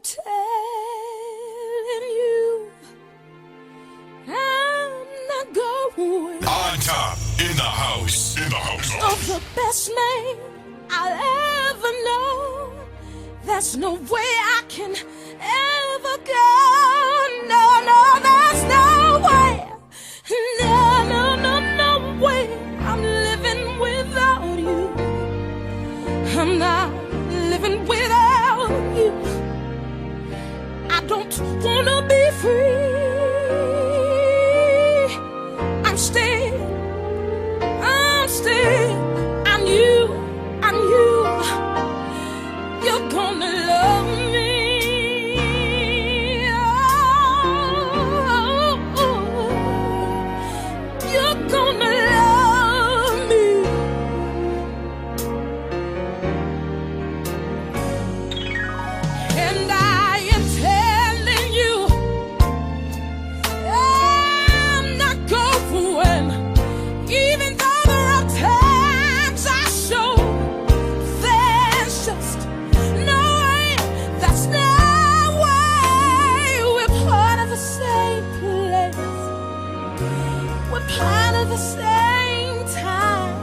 telling you, I'm not going. On top, in the house, Of the best man I'll ever know. There's no way I can ever go. No, there's no way. No way. I'm living without you. I'm not living without you. I don't wanna be free. I'm staying. I'm you. You're gonna love me. Oh, you're gonna love me. And I am telling you, I'm not going. Even though there are times I show, there's just no way, that's no way. We're part of the same place, we're part of the same time.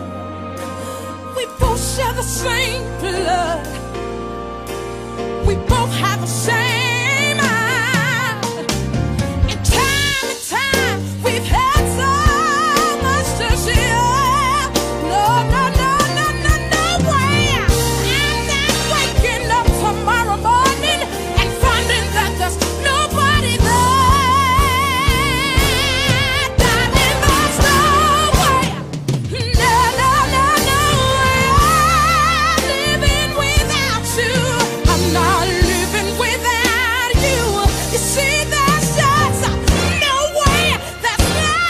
We both share the same blood, we both have the same mind. And time, we've had so much to share. No way. I'm not waking up tomorrow morning and finding that there's nobody there. Darling, there's no way. No way. I'm living without you. I'm not living without you. You see, there's just no way. There's no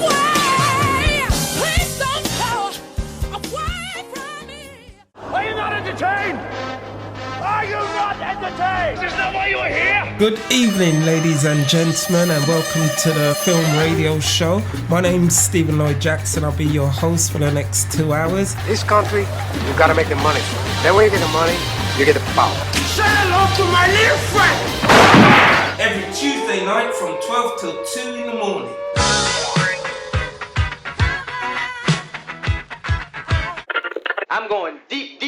way. Please don't go away from me. Are you not entertained? Are you not entertained? Is that why you're here? Good evening, ladies and gentlemen, and welcome to the Film Radio Show. My name's Stephen Lloyd Jackson. I'll be your host for the next 2 hours. This country, you gotta make the money. Then when you get the money, you get the power. Say hello to my little friend. Every Tuesday night from 12 till 2 in the morning. I'm going deep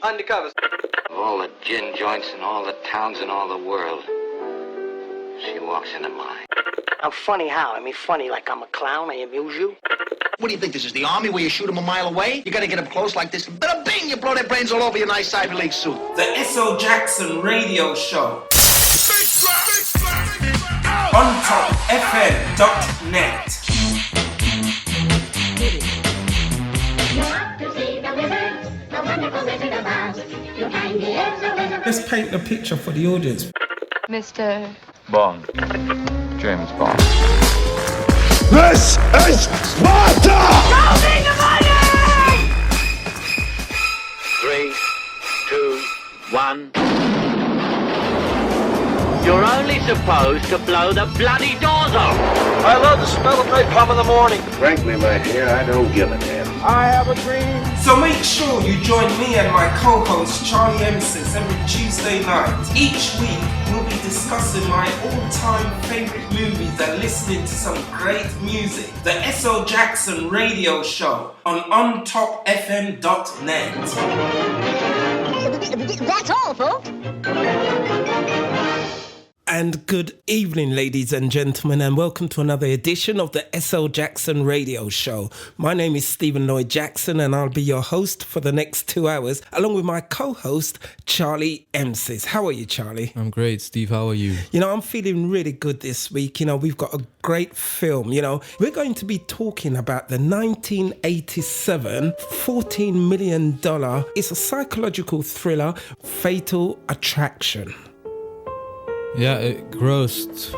undercover. All the gin joints in all the towns in all the world. She walks into mine. I'm funny how? I mean funny like I'm a clown, I amuse you. What do you think, this is the army where you shoot them a mile away? You gotta get up close like this, and bada bing, you blow their brains all over your nice Ivy League suit. The S.O. Jackson Radio Show. On topfm.net. You want to see the wizard, the wonderful Wizard of Oz. You find the is a wizard. Let's paint the picture for the audience. Mr. Bond. James Bond. This is Sparta! Go bring the money! 3, 2, 1. You're only supposed to blow the bloody doors off. I love the smell of napalm in the morning. Frankly, my dear, I don't give a damn. I have a dream. So make sure you join me and my co-host Charlie Emsis every Tuesday night. Each week we'll be discussing my all-time favorite movies and listening to some great music. The S.O. Jackson Radio Show on ontopfm.net. That's all, folks. And good evening, ladies and gentlemen, and welcome to another edition of the S.O. Jackson Radio Show. My name is Stephen Lloyd Jackson, and I'll be your host for the next 2 hours, along with my co-host, Charlie Emsis. How are you, Charlie? I'm great, Steve. How are you? You know, I'm feeling really good this week. You know, we've got a great film. You know, we're going to be talking about the 1987 $14 million. It's a psychological thriller, Fatal Attraction. Yeah, it grossed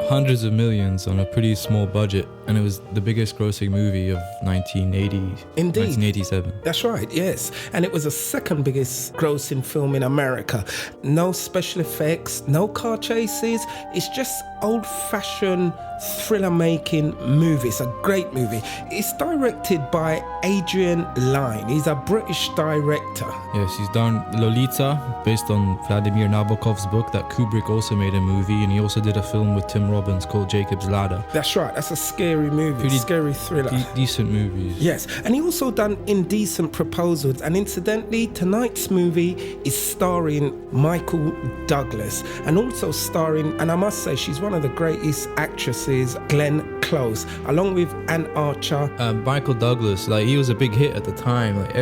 hundreds of millions on a pretty small budget. and it was the biggest grossing movie of 1987. That's right, yes. And it was the second biggest grossing film in America. No special effects, no car chases. It's just old-fashioned thriller-making movie. It's a great movie. It's directed by Adrian Lyne. He's a British director. Yes, he's done Lolita, based on Vladimir Nabokov's book that Kubrick also made a movie, and he also did a film with Tim Robbins called Jacob's Ladder. That's right. That's a scary movie, Pretty scary thriller. Decent movies. Yes, and he also done Indecent Proposals. And incidentally, tonight's movie is starring Michael Douglas, and also starring, and I must say, she's one of the greatest actresses, Glenn Close, along with Anne Archer. Michael Douglas, like, he was a big hit at the time. Like,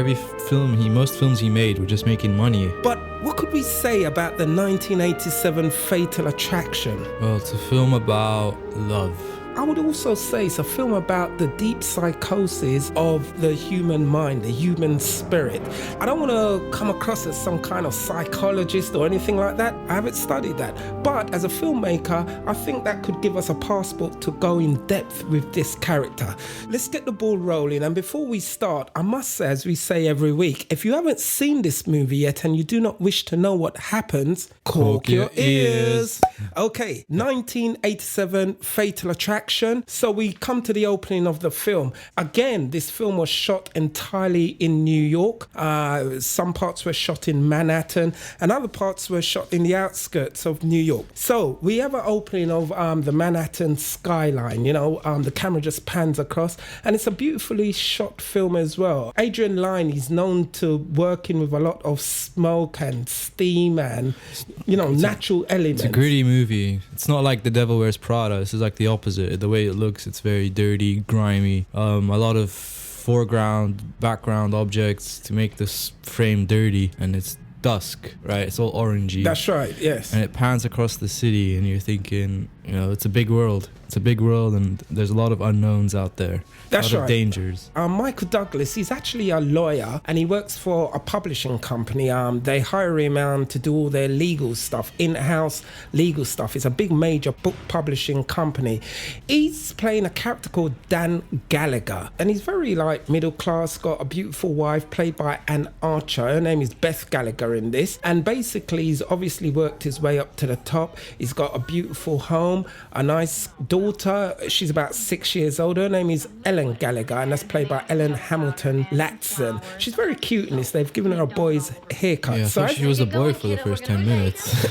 most films he made were just making money. But what could we say about the 1987 Fatal Attraction? Well, it's a film about love. I would also say it's a film about the deep psychosis of the human mind, the human spirit. I don't want to come across as some kind of psychologist or anything like that. I haven't studied that. But as a filmmaker, I think that could give us a passport to go in depth with this character. Let's get the ball rolling. And before we start, I must say, as we say every week, if you haven't seen this movie yet and you do not wish to know what happens, cork your ears. Okay, 1987 Fatal Attraction. So we come to the opening of the film. Again, this film was shot entirely in New York. Some parts were shot in Manhattan and other parts were shot in the outskirts of New York. So we have an opening of the Manhattan skyline. The camera just pans across, and it's a beautifully shot film as well. Adrian Lyne is known to working with a lot of smoke and steam and, natural elements. It's a gritty movie. It's not like The Devil Wears Prada. This is like the opposite. The way it looks, it's very dirty, grimy. A lot of foreground, background objects to make this frame dirty, and it's dusk, right? It's all orangey. That's right, yes. And it pans across the city, and you're thinking, it's a big world. It's a big world, and there's a lot of unknowns out there. That's a lot right. of dangers. Michael Douglas, he's actually a lawyer, and he works for a publishing company. They hire him to do all their legal stuff, in-house legal stuff. It's a big major book publishing company. He's playing a character called Dan Gallagher, and he's very middle class, got a beautiful wife played by Anne Archer. Her name is Beth Gallagher in this, and basically he's obviously worked his way up to the top. He's got a beautiful home, a nice daughter. She's about 6 years old. Her name is Ellen Gallagher, and that's played by Ellen Hamilton Latson. She's very cute in this. They've given her a boy's haircut. Yeah, I thought she was a boy for the first 10 minutes.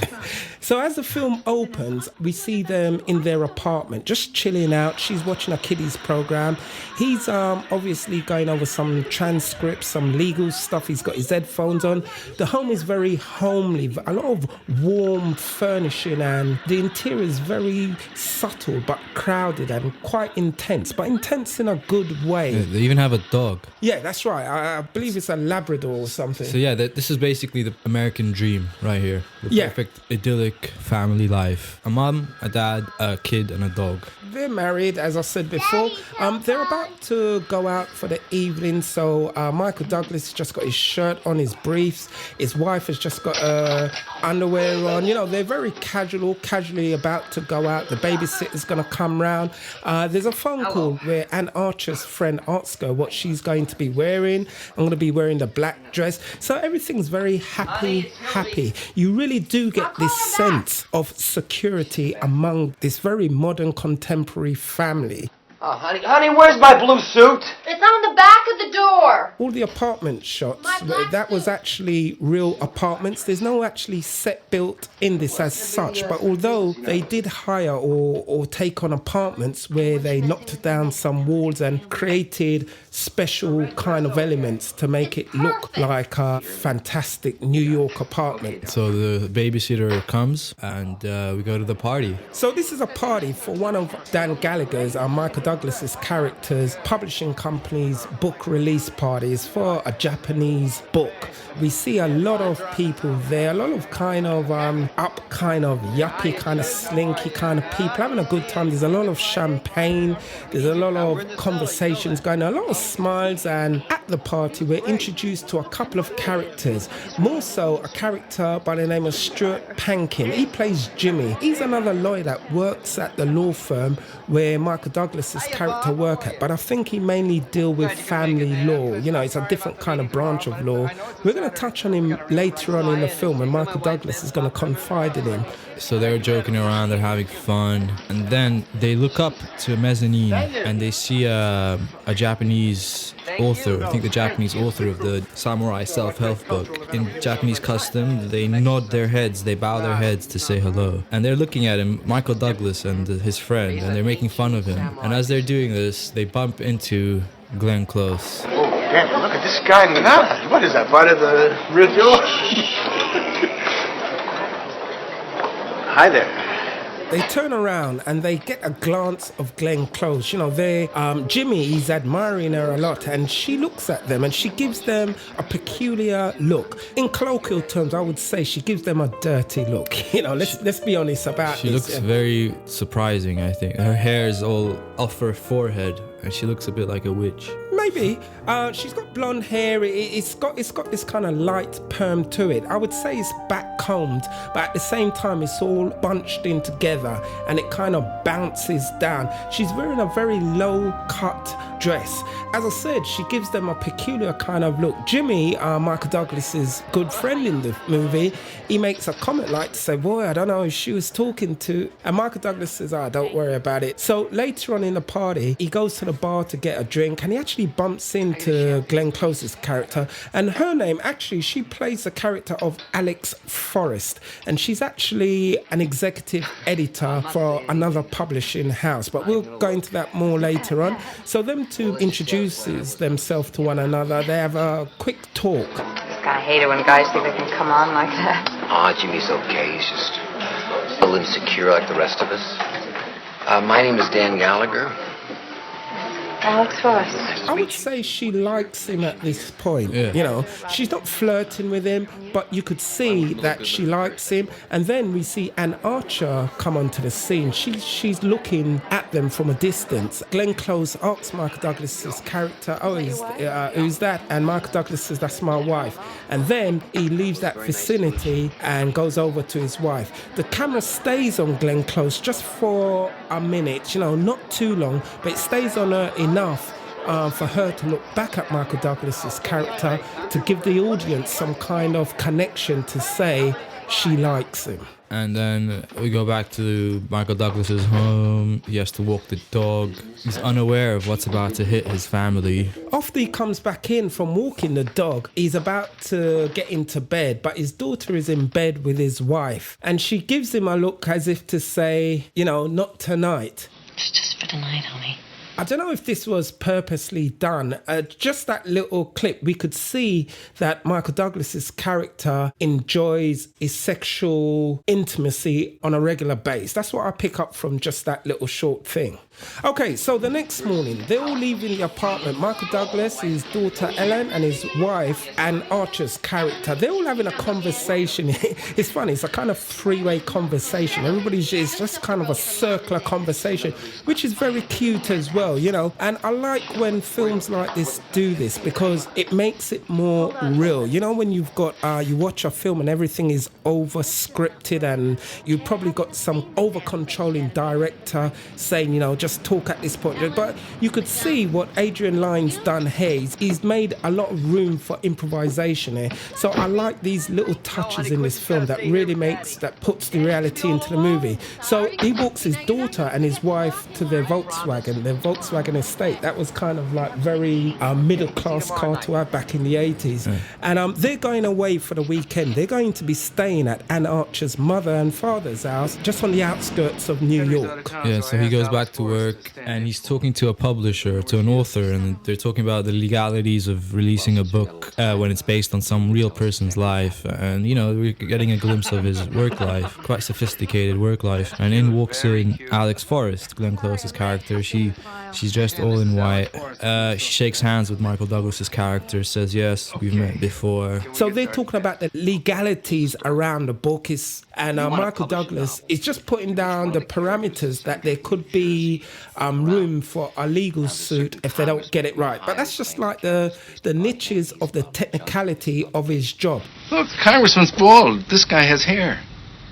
So as the film opens, we see them in their apartment, just chilling out. She's watching a kiddies program. He's obviously going over some transcripts, some legal stuff. He's got his headphones on. The home is very homely, a lot of warm furnishing, and the interior is very subtle but crowded and quite intense, but intense in a good way. Yeah, they even have a dog. Yeah, that's right. I believe it's a Labrador or something. So yeah, this is basically the American dream right here. The perfect idyllic family life. A mom, a dad, a kid, and a dog. They're married, as I said before. They're about to go out for the evening, so Michael Douglas has just got his shirt on, his briefs. His wife has just got underwear on. They're very casually about to go out. The babysitter's going to come round. There's a phone call where Anne Archer's friend asks her what she's going to be wearing. I'm going to be wearing the black dress. So everything's very happy. You really do get this sense of security among this very modern contemporary family. Oh, honey, where's my blue suit? It's on the back of the door. All the apartment shots, that was actually real apartments. There's no actually set built in this as such, but although they did hire or take on apartments where they knocked down some walls and created special kind of elements to make it look like a fantastic New York apartment. So the babysitter comes and we go to the party. So this is a party for one of Dan Gallagher's, Michael Douglas's character's publishing company's book release parties for a Japanese book. We see a lot of people there, a lot of kind of up kind of yuppie, kind of slinky kind of people having a good time. There's a lot of champagne, there's a lot of conversations going on, a lot of smiles, and at the party we're introduced to a couple of characters, more so a character by the name of Stuart Pankin. He plays Jimmy. He's another lawyer that works at the law firm where Michael Douglas's Douglas's character work at, but I think he mainly deal with family law. You know, it's a different kind of branch of law. We're going to touch on him later on in the film, and Michael Douglas is going to confide in him. So they're joking around, they're having fun, and then they look up to a mezzanine and they see a Japanese author, I think the Japanese author of the Samurai Self-Help book. In Japanese custom, they nod their heads, they bow their heads to say hello. And they're looking at him, Michael Douglas and his friend, and they're making fun of him. And as they're doing this, they bump into Glenn Close. Oh, damn, look at this guy now. What is that, part of the ritual? Hi there. They turn around and they get a glance of Glenn Close. You know, Jimmy, he's admiring her a lot, and she looks at them and she gives them a peculiar look. In colloquial terms, I would say she gives them a dirty look. You know, let's be honest about She this. looks very surprising, I think. Her hair is all off her forehead and she looks a bit like a witch. Maybe. She's got blonde hair. It's got this kind of light perm to it. I would say it's back combed, but at the same time it's all bunched in together and it kind of bounces down. She's wearing a very low cut dress. As I said, she gives them a peculiar kind of look. Jimmy, Michael Douglas's good friend in the movie, he makes a comment like to say, boy, I don't know who she was talking to. And Michael Douglas says, don't worry about it. So later on in the party, he goes to the bar to get a drink and he actually bumps into Glenn Close's character. And her name, actually, she plays the character of Alex Forrest. And she's actually an executive editor for another publishing house. But we'll go into that more later on. So them two introduces themselves to one another. They have a quick talk. I hate it when guys think they can come on like that. Jimmy's okay. He's just a little insecure like the rest of us. My name is Dan Gallagher. Alex Forrest. I would say she likes him at this point. Yeah. You know, she's not flirting with him, but you could see that she likes him. And then we see Anne Archer come onto the scene. She's looking at them from a distance. Glenn Close asks Michael Douglas's character, who's that? And Michael Douglas says, that's my wife. And then he leaves that vicinity and goes over to his wife. The camera stays on Glenn Close just for a minute, you know, not too long, but it stays on her enough for her to look back at Michael Douglas's character to give the audience some kind of connection to say she likes him. And then we go back to Michael Douglas's home. He has to walk the dog. He's unaware of what's about to hit his family. After he comes back in from walking the dog, he's about to get into bed, but his daughter is in bed with his wife. And she gives him a look as if to say, you know, not tonight. It's just for tonight, honey. I don't know if this was purposely done. Just that little clip, we could see that Michael Douglas's character enjoys his sexual intimacy on a regular basis. That's what I pick up from just that little short thing. Okay, so the next morning, they're all leaving the apartment. Michael Douglas, his daughter Ellen, and his wife, Anne Archer's character, they're all having a conversation. It's funny, it's a kind of three-way conversation. Everybody's just kind of a circular conversation, which is very cute as well, you know. And I like when films like this do this because it makes it more real. You know, when you've got, you watch a film and everything is over-scripted and you've probably got some over-controlling director saying, you know, just talk at this point, but you could see what Adrian Lyne's done here. He's made a lot of room for improvisation here. So I like these little touches in this film that really puts the reality into the movie. So he walks his daughter and his wife to their Volkswagen estate. That was kind of like very middle-class car to have back in the 80s. And they're going away for the weekend. They're going to be staying at Anne Archer's mother and father's house just on the outskirts of New York. Yeah, so he goes back to work and he's talking to a publisher, to an author, and they're talking about the legalities of releasing a book when it's based on some real person's life. And, you know, we're getting a glimpse of his work life, quite sophisticated work life. And in walks in Alex Forrest, Glenn Close's character. She's dressed all in white. She shakes hands with Michael Douglas's character, says, yes, we've met before. So they're talking about the legalities around the book, and Michael Douglas is just putting down the parameters that there could be room for a legal suit if they don't get it right. But that's just like the niches of the technicality of his job. Look, Congressman's bald. This guy has hair.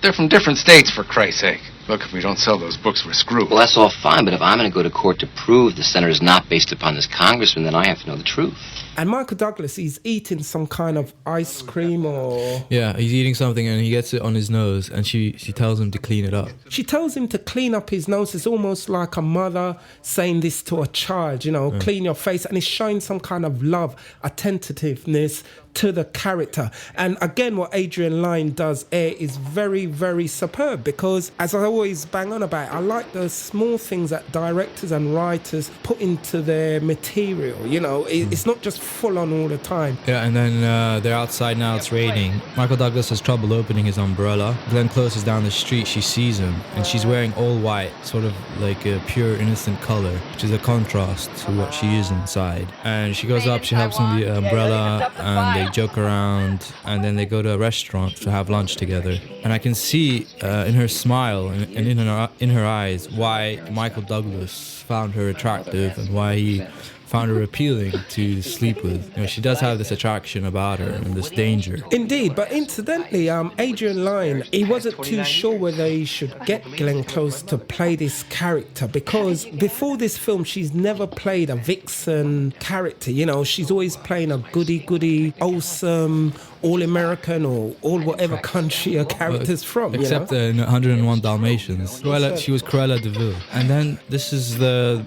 They're from different states, for Christ's sake. Look, if we don't sell those books, we're screwed. Well, that's all fine, but if I'm going to go to court to prove the senator is not based upon this congressman, then I have to know the truth. And Michael Douglas, he's eating some kind of ice cream or... Yeah, he's eating something and he gets it on his nose and she tells him to clean it up. She tells him to clean up his nose. It's almost like a mother saying this to a child, you know, clean your face. And it's showing some kind of love, attentiveness to the character. And again, what Adrian Lyne does here is very, very superb, because as I always bang on about, I like the small things that directors and writers put into their material. You know, it's not just full on all the time. Yeah, and then they're outside now, it's raining. Michael Douglas has trouble opening his umbrella. Glenn Close is down the street, she sees him, and she's wearing all white, sort of like a pure innocent color, which is a contrast to what she is inside. And she goes up, she helps him with the umbrella, and they joke around, and then they go to a restaurant to have lunch together. And I can see in her smile and in her eyes why Michael Douglas found her attractive and why he found her appealing to sleep with. You know, she does have this attraction about her and this danger. Indeed, but incidentally, Adrian Lyne, he wasn't too sure whether he should get Glenn Close to play this character, because before this film, she's never played a vixen character. You know, she's always playing a goody-goody, awesome, all-American or all whatever country her character's from. Except you know? in 101 Dalmatians. She was Cruella de Vil. And then this is the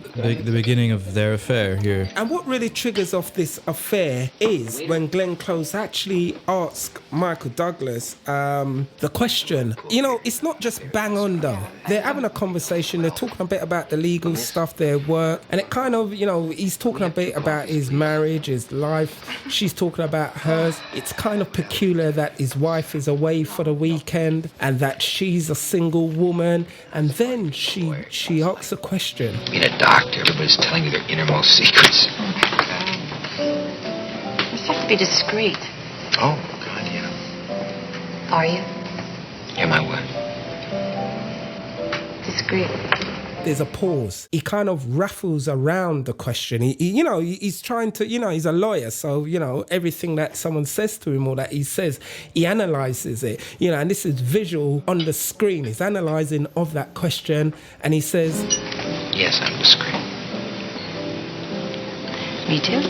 beginning of their affair here. And what really triggers off this affair is when Glenn Close actually asks Michael Douglas the question. You know, it's not just bang on though. They're having a conversation, they're talking a bit about the legal stuff, their work, and it kind of, you know, he's talking a bit about his marriage, his life, she's talking about hers. It's kind of peculiar that his wife is away for the weekend and that she's a single woman, and then she asks a question. Being a doctor, everybody's telling you their innermost secrets. You just have to be discreet. Oh, God, yeah. Are you? Am I what? Discreet. There's a pause. He kind of raffles around the question. He's trying to, he's a lawyer. So, everything that someone says to him or that he says, he analyzes it, and this is visual on the screen. He's analyzing of that question and he says, yes, I'm discreet. Me too.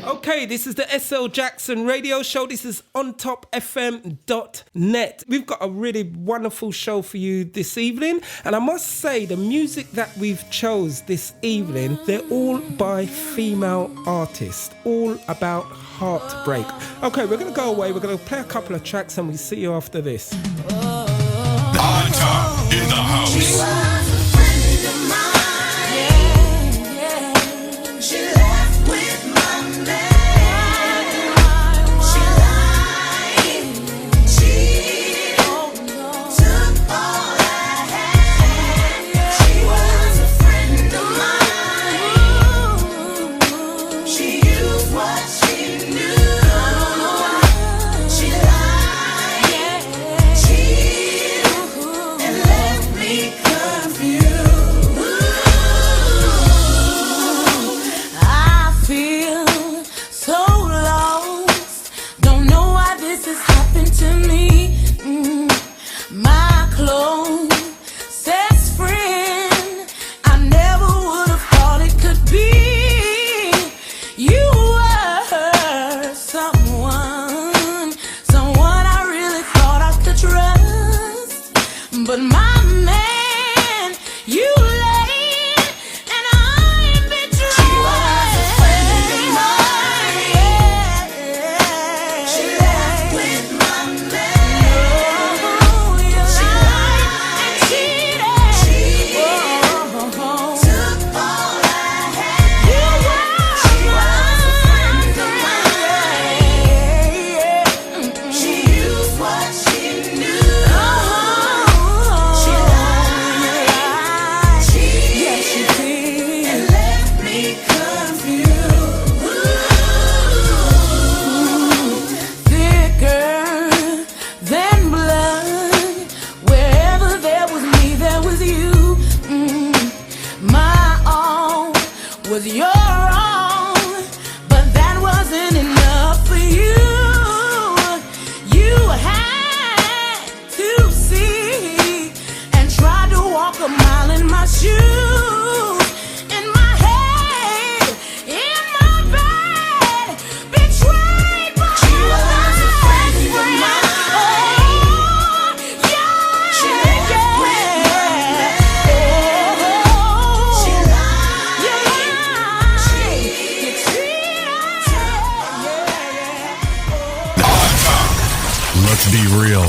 Okay, this is the SL Jackson Radio Show. This is ontopfm.net. We've got a really wonderful show for you this evening. And I must say, the music that we've chose this evening, they're all by female artists, all about heartbreak. Okay, we're going to go away. We're going to play a couple of tracks and we'll see you after this. On top in the house. She real.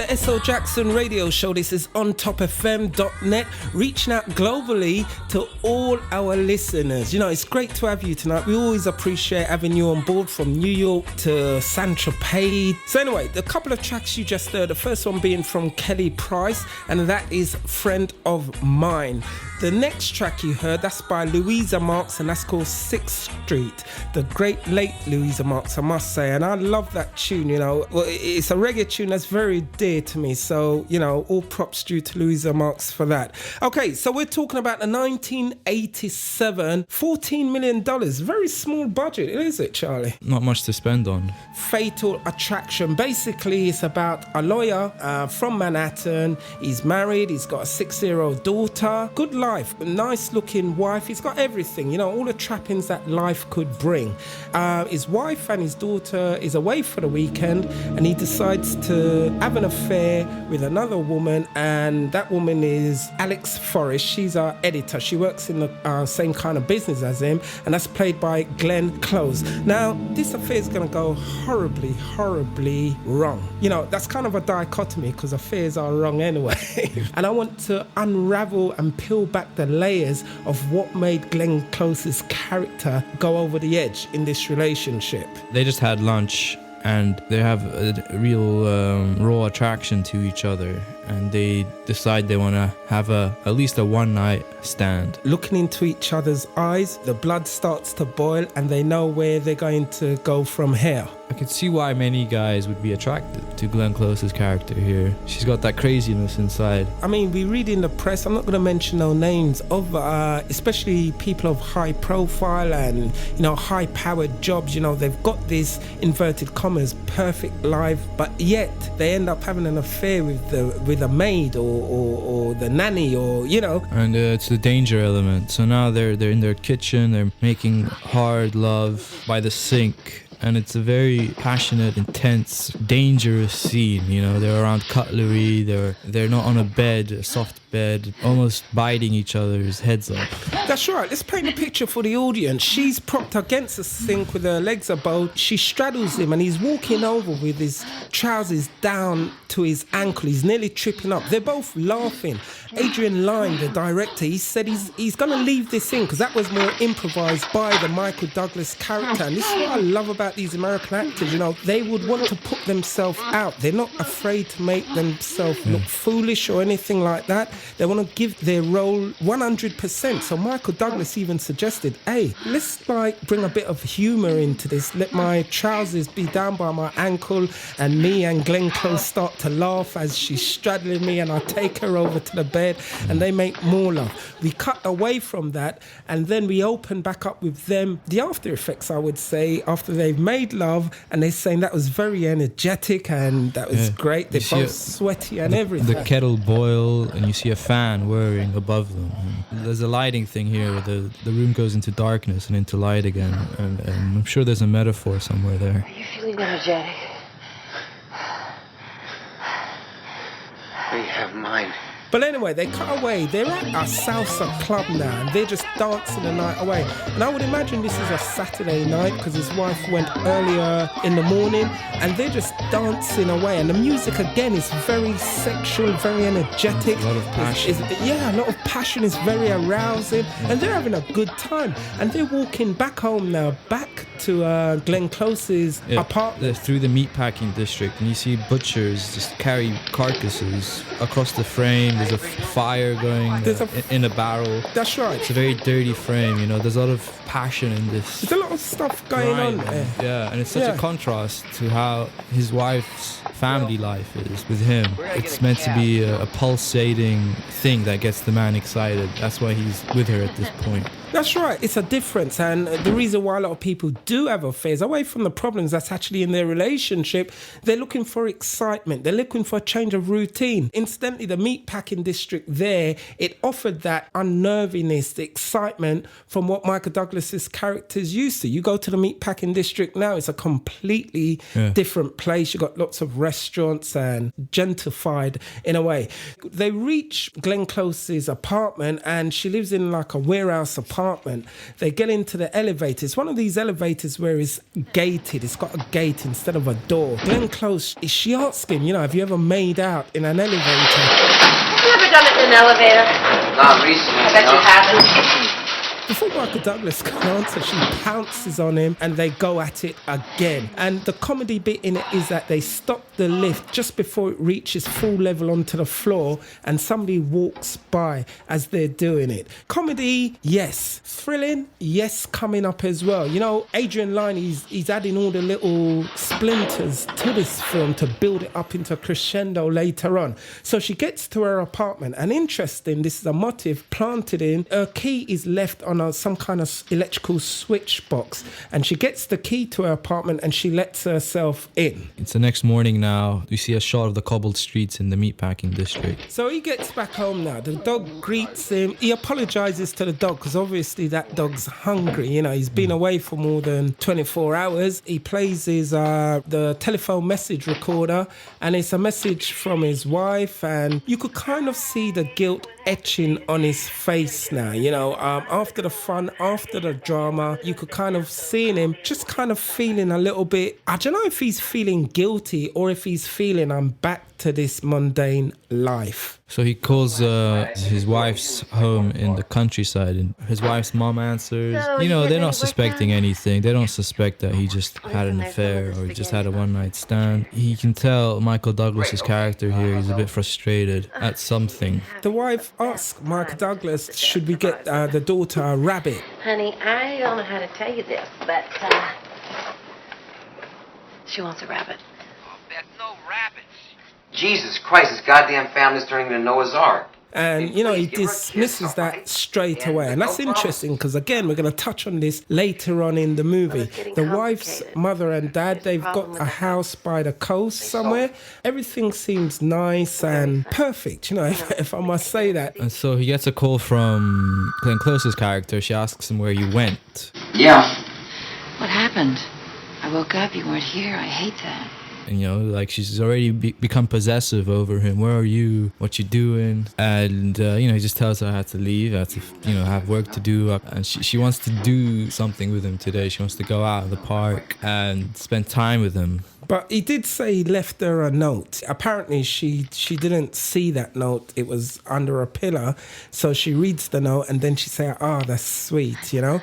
SL Jackson Radio Show. This is on topfm.net, reaching out globally to all our listeners. You know, it's great to have you tonight. We always appreciate having you on board, from New York to Saint-Tropez. So anyway, the couple of tracks you just heard, the first one being from Kelly Price, and that is Friend of Mine. The next track you heard, that's by Louisa Marks, and that's called 6th Street. The great late Louisa Marks, I must say, and I love that tune. You know, well, it's a reggae tune that's very dear to me, so, you know, all props due to Louisa Marks for that. Okay, so we're talking about the 1987 $14 million, very small budget, is it, Charlie? Not much to spend on. Fatal Attraction. Basically, it's about a lawyer from Manhattan. He's married, he's got a 6-year-old daughter, good life, a nice looking wife, he's got everything, you know, all the trappings that life could bring. His wife and his daughter is away for the weekend, and he decides to have an affair with another woman, and that woman is Alex Forrest. She's our editor. She works in the same kind of business as him, and that's played by Glenn Close. Now, this affair is going to go horribly, horribly wrong. You know, that's kind of a dichotomy, because affairs are wrong anyway. And I want to unravel and peel back the layers of what made Glenn Close's character go over the edge in this relationship. They just had lunch, and they have a real raw attraction to each other, and they decide they want to have at least a one-night stand. Looking into each other's eyes, the blood starts to boil, and they know where they're going to go from here. I could see why many guys would be attracted to Glenn Close's character here. She's got that craziness inside. I mean, we read in the press, I'm not going to mention no names, of especially people of high profile and, you know, high-powered jobs. You know, they've got this, inverted commas, perfect life, but yet they end up having an affair with a maid or the nanny, or, you know. And it's the danger element. So now they're in their kitchen, they're making hard love by the sink, and it's a very passionate, intense, dangerous scene. You know, they're around cutlery, they're not on a bed, a soft bed, almost biting each other's heads off. That's right. Let's paint a picture for the audience. She's propped against the sink with her legs above. She straddles him and he's walking over with his trousers down to his ankle. He's nearly tripping up. They're both laughing. Adrian Lyne, the director, he said he's going to leave this in because that was more improvised by the Michael Douglas character. And this is what I love about these American actors. You know, they would want to put themselves out. They're not afraid to make themselves look foolish or anything like that. They want to give their role 100%. So Michael Douglas even suggested, hey, let's bring a bit of humour into this. Let my trousers be down by my ankle and me and Glenn Close start to laugh as she's straddling me and I take her over to the bed and they make more love. We cut away from that and then we open back up with them. The after effects, I would say, after they've made love and they're saying that was very energetic and that was great. They're both sweaty and everything. The kettle boil and you see a fan whirring above them. There's a lighting thing here where the room goes into darkness and into light again. And I'm sure there's a metaphor somewhere there. Are you feeling energetic? We have mine. But anyway, they cut away. They're at a salsa club now, and they're just dancing the night away. And I would imagine this is a Saturday night because his wife went earlier in the morning, and they're just dancing away. And the music again is very sexual, very energetic. A lot of passion. A lot of passion. Is very arousing, and they're having a good time. And they're walking back home now, back to Glenn Close's apartment. They're through the meatpacking district, and you see butchers just carry carcasses across the frame. There's a fire going in a barrel. That's right. It's a very dirty frame, you know. There's a lot of passion in this. There's a lot of stuff going on there. Yeah, and it's such a contrast to how his wife's family life is with him. It's meant to be a pulsating thing that gets the man excited. That's why he's with her at this point. That's right. It's a difference. And the reason why a lot of people do have affairs, away from the problems that's actually in their relationship, they're looking for excitement. They're looking for a change of routine. Incidentally, the meatpacking district there, it offered that unnervingness, the excitement from what Michael Douglas's characters used to. You go to the meatpacking district now, it's a completely different place. You've got lots of restaurants and gentrified in a way. They reach Glenn Close's apartment and she lives in like a warehouse apartment. They get into the elevator. It's one of these elevators where it's gated. It's got a gate instead of a door. Glenn Close, she asks him, have you ever made out in an elevator? Have you ever done it in an elevator? Not recently. I bet you haven't. Before Michael Douglas can answer, she pounces on him and they go at it again. And the comedy bit in it is that they stop the lift just before it reaches full level onto the floor and somebody walks by as they're doing it. Comedy, yes. Thrilling, yes, coming up as well. Adrian Lyne, he's adding all the little splinters to this film to build it up into a crescendo later on. So she gets to her apartment and interesting, this is a motif planted in. Her key is left on some kind of electrical switch box and she gets the key to her apartment and she lets herself in. It's the next morning now. We see a shot of the cobbled streets in the meatpacking district. So he gets back home now. The dog greets him. He apologizes to the dog because obviously that dog's hungry. He's been away for more than 24 hours. He plays his the telephone message recorder and it's a message from his wife and you could kind of see the guilt etching on his face now. After the fun, after the drama, you could kind of see him just kind of feeling a little bit, I don't know if he's feeling guilty or if he's feeling I'm back to this mundane life. So he calls his wife's home in the countryside and his wife's mom answers. They're not suspecting anything. They don't suspect that he just had an affair or he just had a one-night stand. He can tell Michael Douglas's character here, he's a bit frustrated at something. The wife asks Michael Douglas, should we get the daughter a rabbit? Honey, I don't know how to tell you this, but she wants a rabbit. Oh, Beth, no rabbits. Jesus Christ, this goddamn family's turning into Noah's Ark. And, he dismisses that straight away. And that's interesting because, again, we're going to touch on this later on in the movie. The wife's mother and dad, they've got a house by the coast somewhere. Everything seems nice and perfect, if I must say that. And so he gets a call from Glenn Close's character. She asks him where you went. Yeah. What happened? I I woke up, you weren't here. I hate that. And, like she's already become possessive over him. Where are you? What you doing? And, he just tells her I have to leave. I have to, have work to do. And she wants to do something with him today. She wants to go out in the park and spend time with him. But he did say he left her a note. Apparently, she didn't see that note. It was under a pillar. So she reads the note and then she said, "Oh, that's sweet, I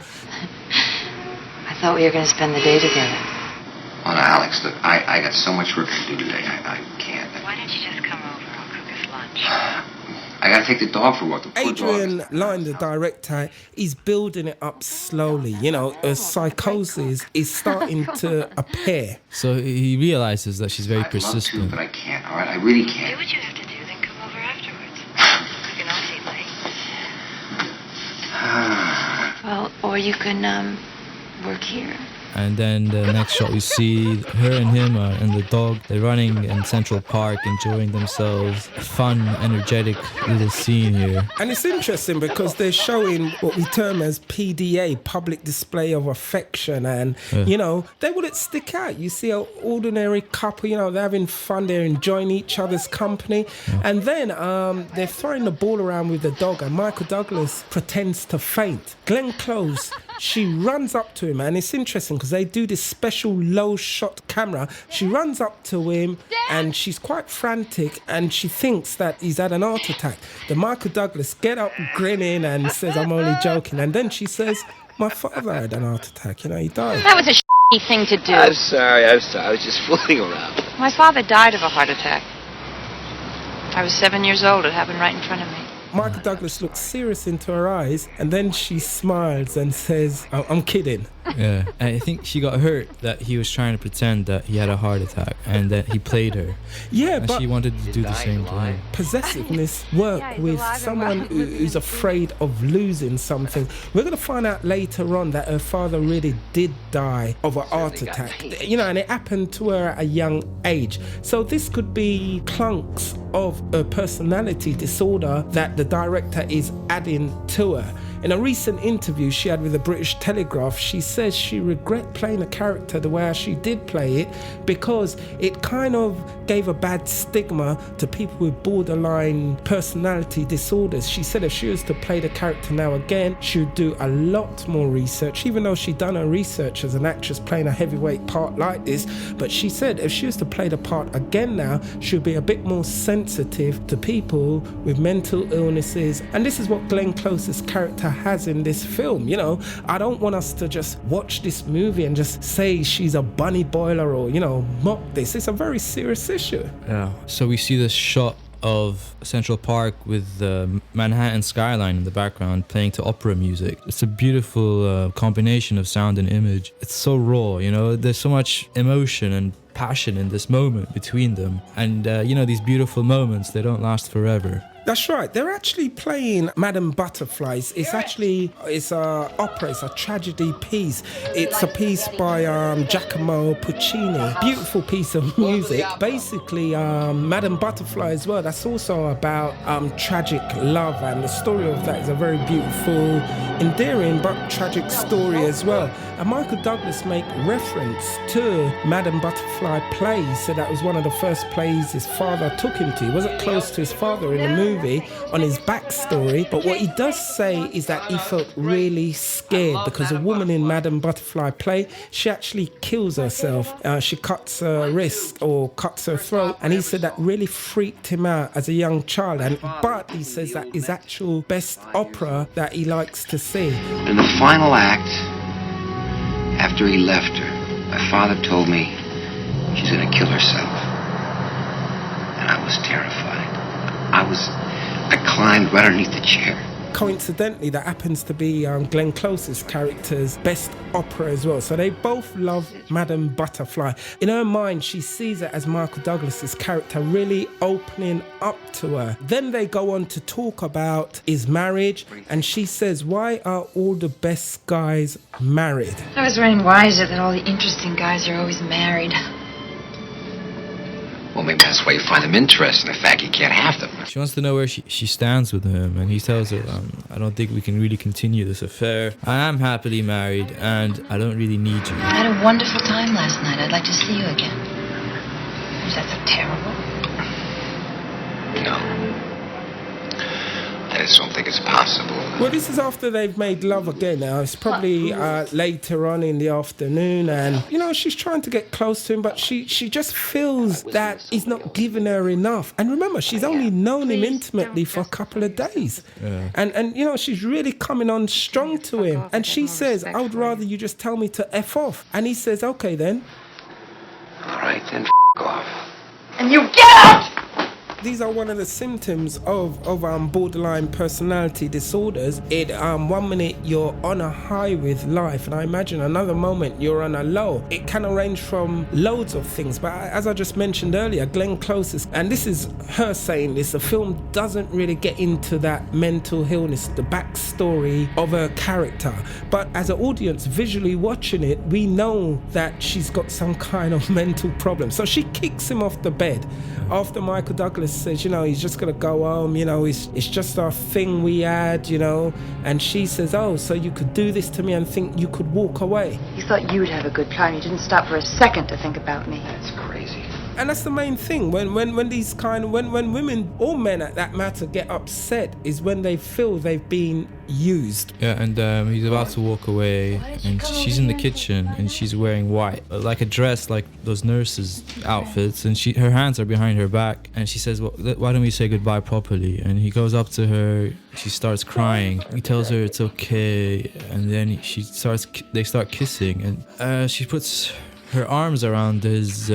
thought we were going to spend the day together. Well, now, Alex, look, I got so much work to do today. I can't. Why don't you just come over? I'll cook us lunch. I got to take the dog for a walk. Adrian Lyne, the director, is building it up slowly. Her psychosis is starting to appear. So he realizes that she's very persistent. Love to, but I can't, all right? I really can't. Do what you have to do, then come over afterwards. You can all see late. Well, or you can work here. And then the next shot we see her and him and the dog, they're running in Central Park, enjoying themselves. A fun, energetic little scene here. And it's interesting because they're showing what we term as PDA, public display of affection. And, they wouldn't stick out. You see an ordinary couple, they're having fun, they're enjoying each other's company. Yeah. And then they're throwing the ball around with the dog and Michael Douglas pretends to faint. Glenn Close, she runs up to him, and it's interesting because they do this special low shot camera. She runs up to him and she's quite frantic and she thinks that he's had an heart attack. The Michael Douglas get up grinning and says, "I'm only joking." And then she says, "My father had an heart attack, he died." That was a shitty thing to do. I'm sorry. I was just fooling around. My father died of a heart attack. I was 7 years old. It happened right in front of me. Michael Douglas looks serious into her eyes and then she smiles and says, "I'm kidding." Yeah, and I think she got hurt that he was trying to pretend that he had a heart attack and that he played her. Yeah, and but she wanted to do the same to him. Possessiveness work with someone who's afraid of losing something. We're going to find out later on that her father really did die of a heart attack. And it happened to her at a young age. So this could be clunks of a personality disorder that the director is adding to her. In a recent interview she had with the British Telegraph, she says she regret playing a character the way she did play it because it kind of gave a bad stigma to people with borderline personality disorders. She said if she was to play the character now again, she would do a lot more research, even though she'd done her research as an actress playing a heavyweight part like this. But she said if she was to play the part again now, she would be a bit more sensitive to people with mental illnesses. And this is what Glenn Close's character has in this film. I don't want us to just watch this movie and just say she's a bunny boiler or, mock this. It's a very serious issue. Yeah. So we see this shot of Central Park with the Manhattan skyline in the background playing to opera music. It's a beautiful combination of sound and image. It's so raw, there's so much emotion and passion in this moment between them. And, these beautiful moments, they don't last forever. That's right. They're actually playing Madame Butterfly. It's a opera. It's a tragedy piece. It's a piece by Giacomo Puccini. Beautiful piece of music. Basically, Madame Butterfly as well. That's also about tragic love, and the story of that is a very beautiful, endearing but tragic story as well. And Michael Douglas make reference to Madame Butterfly play. He said that was one of the first plays his father took him to. He wasn't close to his father in the movie on his backstory, but what he does say is that he felt really scared because a woman in Madame Butterfly play, she actually kills herself. She cuts her wrist or cuts her throat, and he said that really freaked him out as a young child. But he says that his actual best opera that he likes to see. In the final act, after he left her, my father told me she's going to kill herself. And I was terrified. I climbed right underneath the chair. Coincidentally, that happens to be Glenn Close's character's best opera as well. So they both love Madame Butterfly. In her mind, she sees it as Michael Douglas's character really opening up to her. Then they go on to talk about his marriage, and she says, "Why are all the best guys married?" I was running wiser that all the interesting guys are always married. Well, maybe that's why you find them interesting, the fact you can't have them. She wants to know where she stands with him, and he tells her, I don't think we can really continue this affair. I am happily married, and I don't really need you. I had a wonderful time last night. I'd like to see you again. Is that so terrible? No. I just don't think it's possible. Well, this is after they've made love again now. It's probably later on in the afternoon, and, you know, she's trying to get close to him, but she just feels that he's not giving her enough. And remember, she's only known him intimately for a couple of days. Yeah. And you know, she's really coming on strong to him. And she says, I would rather you just tell me to F off. And he says, okay then. All right, then off. And you get out! These are one of the symptoms of borderline personality disorders. 1 minute you're on a high with life, and I imagine another moment you're on a low. It can range from loads of things, but as I just mentioned earlier, Glenn Close, and this is her saying this, the film doesn't really get into that mental illness, the backstory of her character. But as an audience visually watching it, we know that she's got some kind of mental problem. So she kicks him off the bed after Michael Douglas says, you know, he's just gonna go home, you know, it's just our thing we had, you know. And she says, oh, so you could do this to me and think you could walk away. You thought you'd have a good time. You didn't stop for a second to think about me. That's crazy. And that's the main thing. When these when women or men at that matter get upset is when they feel they've been used. Yeah, and he's about to walk away, and she's in the kitchen, and she's wearing white, like a dress, like those nurses' outfits, and her hands are behind her back, and she says, well, why don't we say goodbye properly? And he goes up to her, she starts crying. He tells her it's okay, and then they start kissing, and she puts her arms around his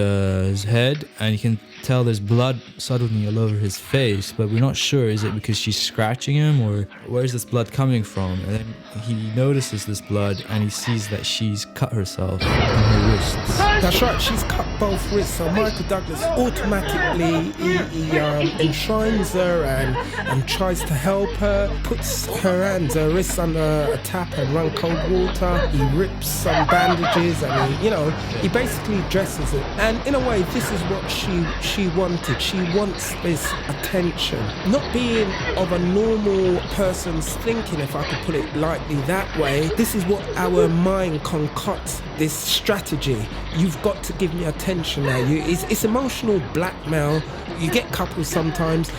head, and you can tell there's blood suddenly all over his face, but we're not sure, is it because she's scratching him, or where's this blood coming from? And then he notices this blood, and he sees that she's cut herself on her wrists. That's right, she's cut both wrists. So Michael Douglas automatically he enshrines her and tries to help her, puts her wrists under a tap and run cold water. He rips some bandages, and he basically dresses it. And in a way, this is what she wanted. She wants this attention, not being of a normal person's thinking, if I could put it lightly that way. This is what our mind concocts, this strategy. You've got to give me attention now. It's emotional blackmail. You get couples sometimes,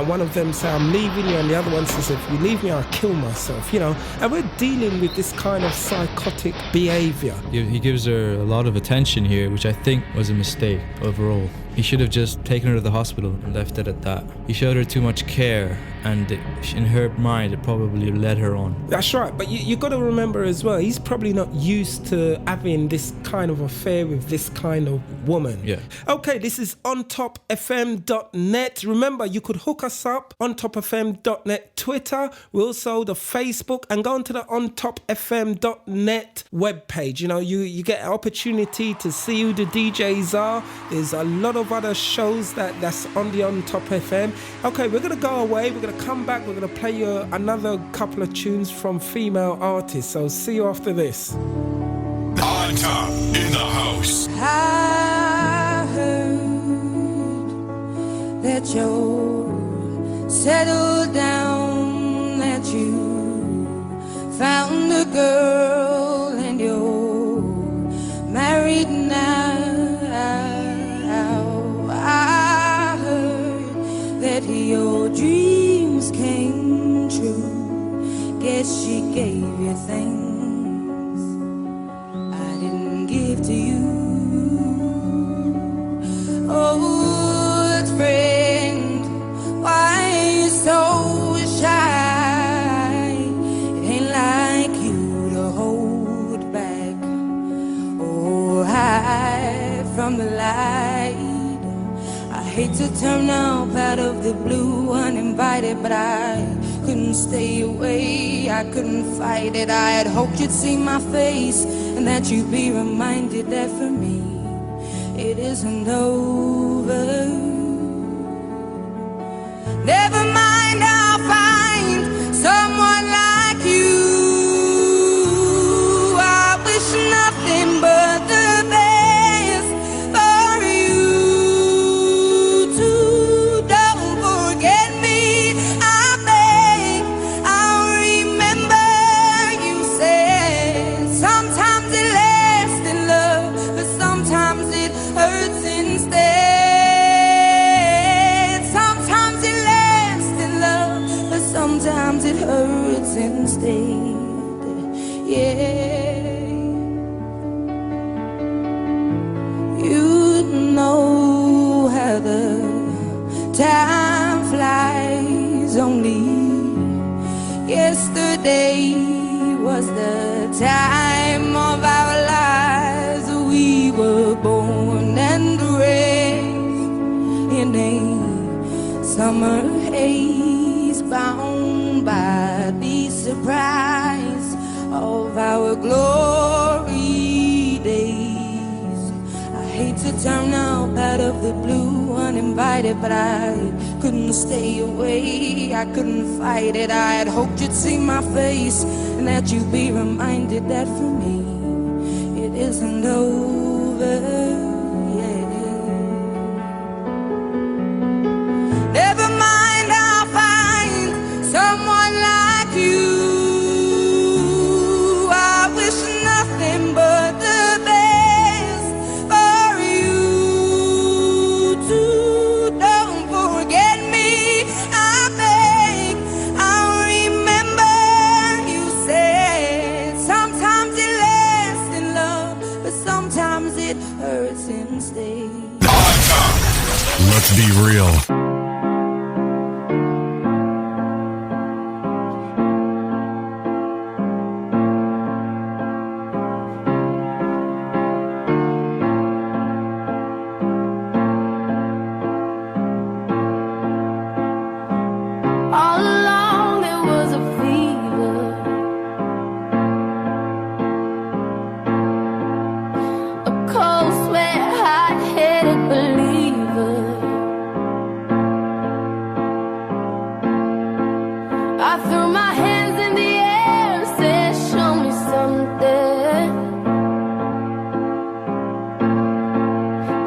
one of them say, I'm leaving you, and the other one says, if you leave me, I'll kill myself, and we're dealing with this kind of psychotic behavior. He gives her a lot of attention here, which I think was a mistake overall. He should have just taken her to the hospital and left it at that. He showed her too much care, and in her mind, it probably led her on. That's right, but you got to remember as well, he's probably not used to having this kind of affair with this kind of woman. Yeah. Okay, this is ontopfm.net. Remember, you could hook us up, ontopfm.net Twitter. We're also the Facebook, and go onto the ontopfm.net webpage. You get an opportunity to see who the DJs are. There's a lot of other shows that's on the On Top FM. Okay, we're going to go away. We're going to come back. We're going to play you another couple of tunes from female artists. So see you after this. On Top in the house. I heard that you're settled down, that you found a girl and you're married now. I heard that your dreams came true. Guess she gave you things I didn't give to you. Old friend, why are you so shy? It ain't like you to hold back or hide from the light. I hate to turn up out of the blue uninvited, but I couldn't stay away, I couldn't fight it. I had hoped you'd see my face and that you'd be reminded that for me it isn't over. Never mind, I'll find someone like you. I wish nothing but the best for you. hurts instead. Yeah, you know how the time flies. Only yesterday was the time of our lives. We were born and raised in a summer haze, bound by the surprise of our glory days. I hate to turn up out of the blue uninvited, but I couldn't stay away, I couldn't fight it. I had hoped you'd see my face and that you'd be reminded that for me it isn't over yet. Never mind, I'll find someone like you. I wish nothing but the best for you too. Don't forget me, I beg. I'll remember you said sometimes it lasts in love, but sometimes it hurts instead. Let's be real. All along there was a fever, a cold sweat, hot-headed believer. I threw my hands in the air and said, show me something.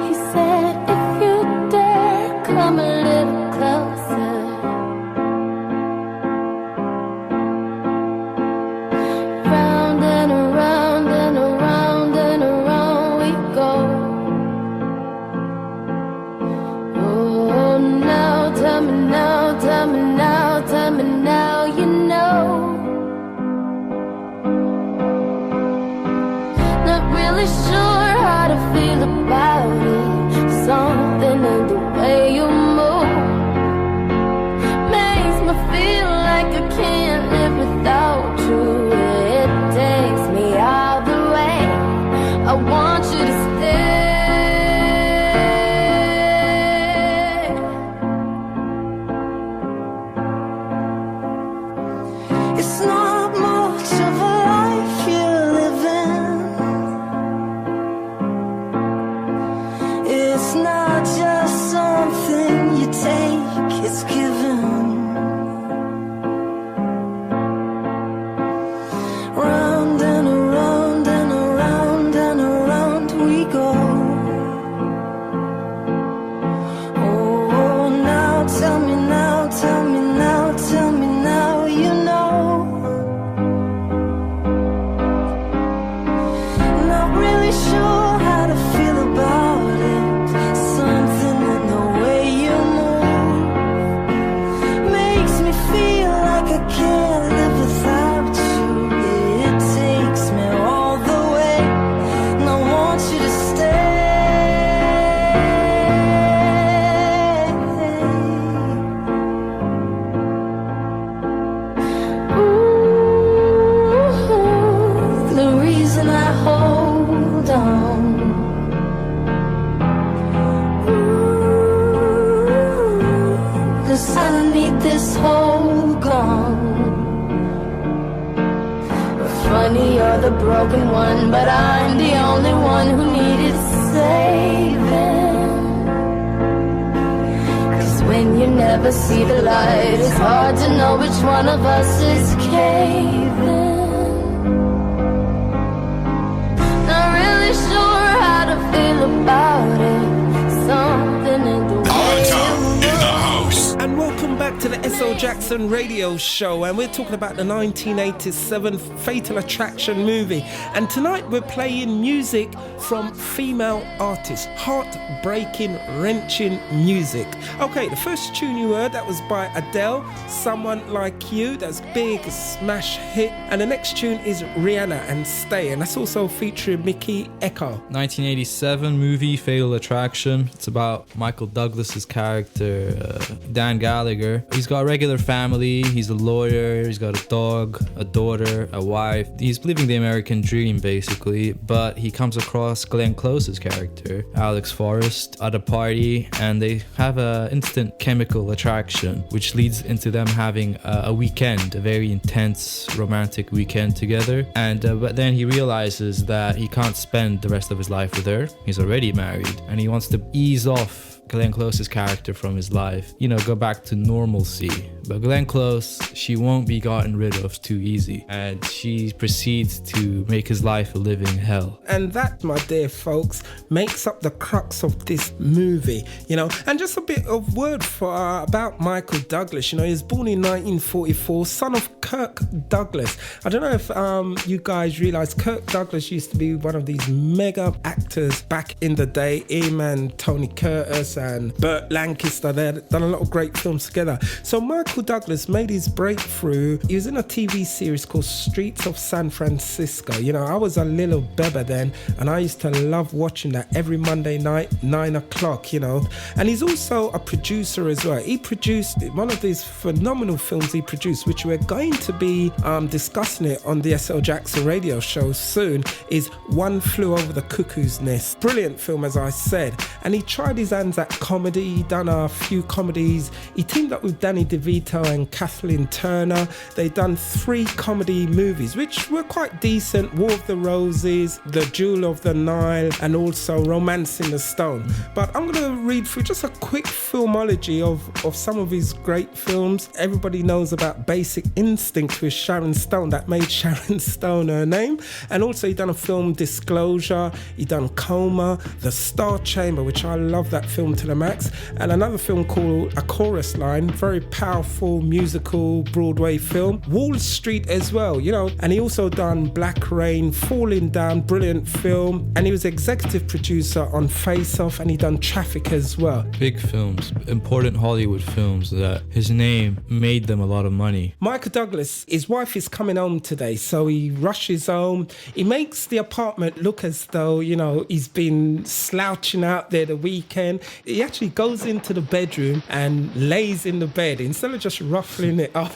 He said, if you dare, come a little closer. Round and around and around and around we go. Oh, now tell me now, tell me now, tell me now, you know. Not really sure how to feel about it. Something in the way you move makes me feel like I can't live without you. It takes me all the way. I want you to stay. It's not much of a life you're living. It's not just something you take, it's given. Round and around and around and around we go. Oh, now tell me now, tell me now, tell me now, you know. Not really sure how to feel about it. Something in the way you move makes me feel like I can't live without you. It takes me all the way, and I want you to stay. Ooh, the reason I hold on. Ooh, 'cause I need this whole gone. Funny, you're the broken one, but I'm the only one who needed saving. 'Cause when you never see the light, it's hard to know which one of us is caving. Not really sure how to feel about it. Something in the way. In the house. And welcome back back to the S.L. Jackson Radio Show, and we're talking about the 1987 Fatal Attraction movie. And tonight we're playing music from female artists, heart-breaking, wrenching music. Okay, the first tune you heard, that was by Adele, Someone Like You. That's big smash hit. And the next tune is Rihanna and Stay, and that's also featuring Mickey Echo. 1987 movie Fatal Attraction. It's about Michael Douglas's character, Dan Gallagher. He's got a regular family. He's a lawyer. He's got a dog, a daughter, a wife. He's living the American dream, basically. But he comes across Glenn Close's character, Alex Forrest, at a party, and they have an instant chemical attraction, which leads into them having a weekend, a very intense romantic weekend together. And but then he realizes that he can't spend the rest of his life with her. He's already married, and he wants to ease off Glenn Close's character from his life, go back to normalcy. But Glenn Close, she won't be gotten rid of too easy, and she proceeds to make his life a living hell. And that, my dear folks, makes up the crux of this movie, And just a bit of word about Michael Douglas. He was born in 1944, son of Kirk Douglas. I don't know if you guys realize Kirk Douglas used to be one of these mega actors back in the day. Him and Tony Curtis and Burt Lancaster, they'd done a lot of great films together. So Michael Douglas made his breakthrough. He was in a TV series called Streets of San Francisco. I was a little bebba then, and I used to love watching that every Monday night, 9 o'clock, And he's also a producer as well. He produced one of these phenomenal films he produced, which we're going to be discussing it on the S.L. Jackson Radio Show soon, is One Flew Over the Cuckoo's Nest. Brilliant film, as I said. And he tried his hands at comedy. He done a few comedies. He teamed up with Danny DeVito and Kathleen Turner. They done 3 comedy movies, which were quite decent. War of the Roses, The Jewel of the Nile, and also Romancing the Stone. But I'm going to read through just a quick filmology of some of his great films. Everybody knows about Basic Instinct with Sharon Stone. That made Sharon Stone her name. And also he done a film, Disclosure. He done Coma, The Star Chamber, which I love that film to the max, and another film called A Chorus Line, very powerful musical Broadway film. Wall Street as well, and he also done Black Rain, Falling Down, brilliant film, and he was executive producer on Face Off, and he done Traffic as well. Big films, important Hollywood films that his name made them a lot of money. Michael Douglas, his wife is coming home today, so he rushes home. He makes the apartment look as though, he's been slouching out there the weekend. He actually goes into the bedroom and lays in the bed instead of just ruffling it up.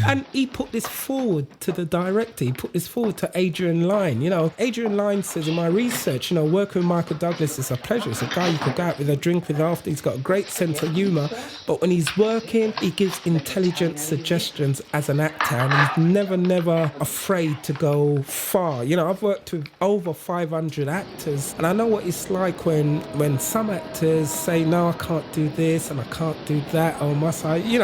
And he put this forward to the director. He put this forward to Adrian Lyne. Adrian Lyne says, in my research, working with Michael Douglas is a pleasure. It's a guy you could go out with a drink with after. He's got a great sense of humour. But when he's working, he gives intelligent suggestions as an actor. And he's never afraid to go far. I've worked with over 500 actors. And I know what it's like when some actors say, no, I can't do this and I can't do that, or must I, you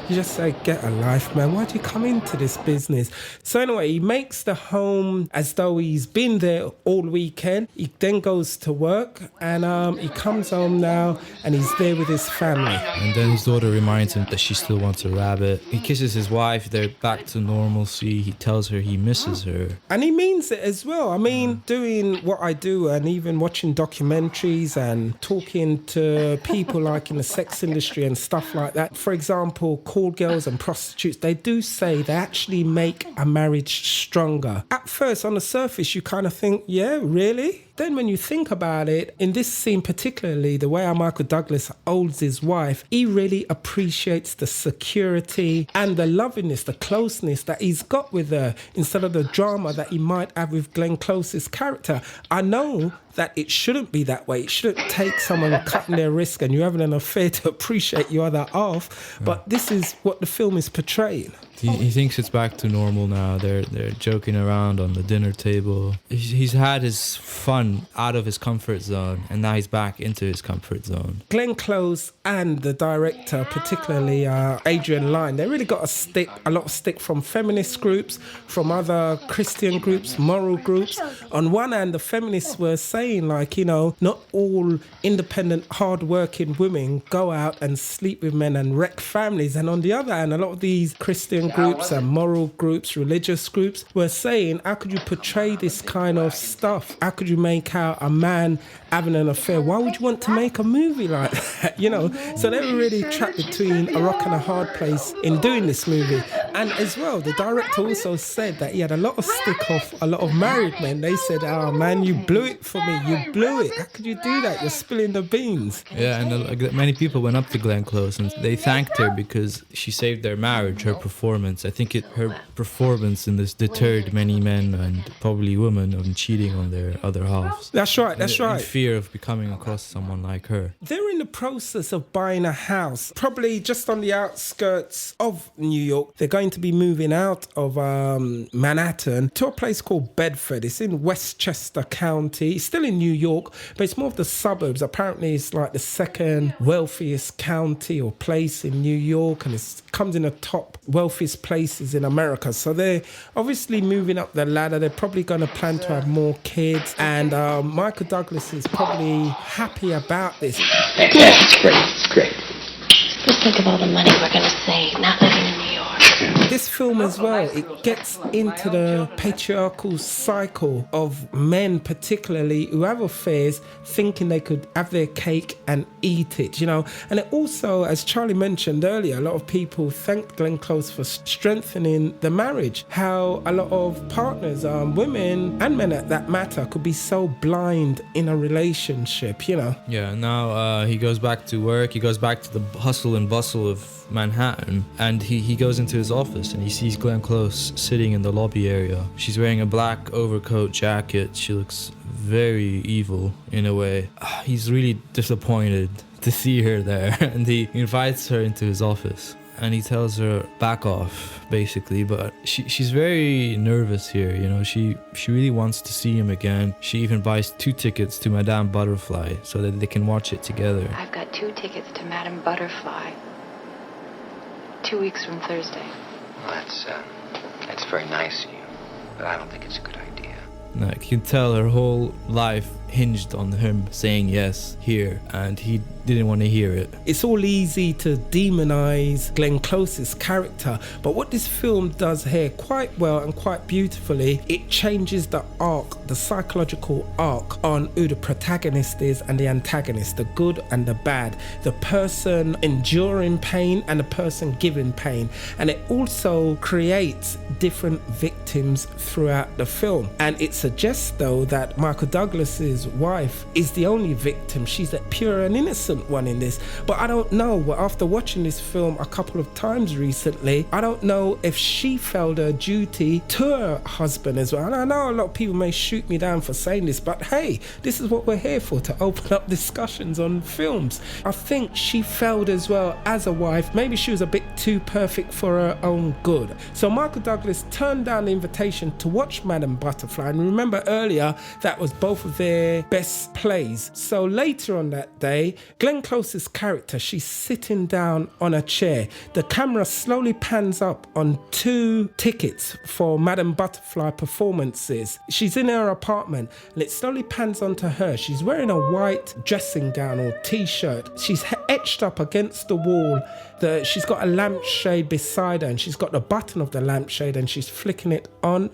just say, get a life, man. Why'd you come into this business? So anyway, he makes the home as though he's been there all weekend. He then goes to work, and he comes home now and he's there with his family. And then his daughter reminds him that she still wants a rabbit. He kisses his wife, they're back to normalcy. He tells her he misses her. And he means it as well. I mean, doing what I do and even watching documentaries and talking to people like in the sex industry and stuff like that. For example, call girls and prostitutes, they do say they actually make a marriage stronger. At first, on the surface, you kind of think, yeah, really? Then when you think about it, in this scene particularly, the way how Michael Douglas holds his wife, he really appreciates the security and the lovingness, the closeness that he's got with her, instead of the drama that he might have with Glenn Close's character. I know that it shouldn't be that way. It shouldn't take someone cutting their wrist and you having an affair to appreciate your other half. But this is what the film is portraying. He thinks it's back to normal now. They're joking around on the dinner table. He's had his fun gone out of his comfort zone, and now he's back into his comfort zone. Glenn Close and the director, particularly Adrian Lyne, they really got a lot of stick from feminist groups, from other Christian groups, moral groups. On one hand, the feminists were saying, like, you know, not all independent, hard-working women go out and sleep with men and wreck families. And on the other hand, a lot of these Christian groups and moral groups, religious groups, were saying, how could you portray this kind of stuff? How could you make out a man having an affair? Why would you want to make a movie like that? You know, so they were really trapped between a rock and a hard place in doing this movie. And as well, the director also said that he had a lot of stick off a lot of married men. They said, oh man, you blew it for me, you blew it. How could you do that? You're spilling the beans. Yeah, and many people went up to Glenn Close and they thanked her because she saved their marriage, her performance. I think her performance in this deterred many men and probably women from cheating on their other halves. That's right, that's right. In fear of becoming across someone like her. They're in the process of buying a house, probably just on the outskirts of New York. They're going to be moving out of Manhattan to a place called Bedford. It's in Westchester County. It's still in New York, but it's more of the suburbs. Apparently, it's like the second wealthiest county or place in New York, and it comes in the top wealthiest places in America. So they're obviously moving up the ladder. They're probably going to plan to have more kids, and Michael Douglas is probably happy about this. Yeah, it's great. It's great. Just think of all the money we're going to save not living in New York. This film as well, it gets into the patriarchal cycle of men particularly who have affairs thinking they could have their cake and eat it, you know. And it also, as Charlie mentioned earlier, a lot of people thanked Glenn Close for strengthening the marriage. How a lot of partners, women and men at that matter, could be so blind in a relationship, you know. Yeah, now he goes back to work, he goes back to the hustle and bustle of Manhattan, and he goes into his office and he sees Glenn Close sitting in the lobby area. She's wearing a black overcoat jacket. She looks very evil in a way. He's really disappointed to see her there, and he invites her into his office and he tells her back off, basically. But she's very nervous here, you know. She really wants to see him again. She even buys 2 tickets to Madame Butterfly so that they can watch it together. I've got 2 tickets to Madame Butterfly. 2 weeks from Thursday. Well, that's very nice of you, but I don't think it's a good idea. Like, you can tell her whole life hinged on him saying yes here, and he didn't want to hear it. It's all easy to demonize Glenn Close's character, but what this film does here quite well and quite beautifully, it changes the arc, the psychological arc on who the protagonist is and the antagonist, the good and the bad, the person enduring pain and the person giving pain. And it also creates different victims throughout the film. And it suggests, though, that Michael Douglas's wife is the only victim. She's a pure and innocent one in this. But I don't know, after watching this film a couple of times recently, I don't know if she felt her duty to her husband as well. And I know a lot of people may shoot me down for saying this, but hey, this is what we're here for, to open up discussions on films. I think she felt as well as a wife, maybe she was a bit too perfect for her own good. So Michael Douglas turned down the invitation to watch Madame Butterfly, and remember earlier that was both of their best plays. So later on that day, Glenn Close's character, she's sitting down on a chair. The camera slowly pans up on 2 tickets for Madame Butterfly performances. She's in her apartment and it slowly pans onto her. She's wearing a white dressing gown or t-shirt. She's etched up against the wall. She's got a lampshade beside her and she's got the button of the lampshade and she's flicking it on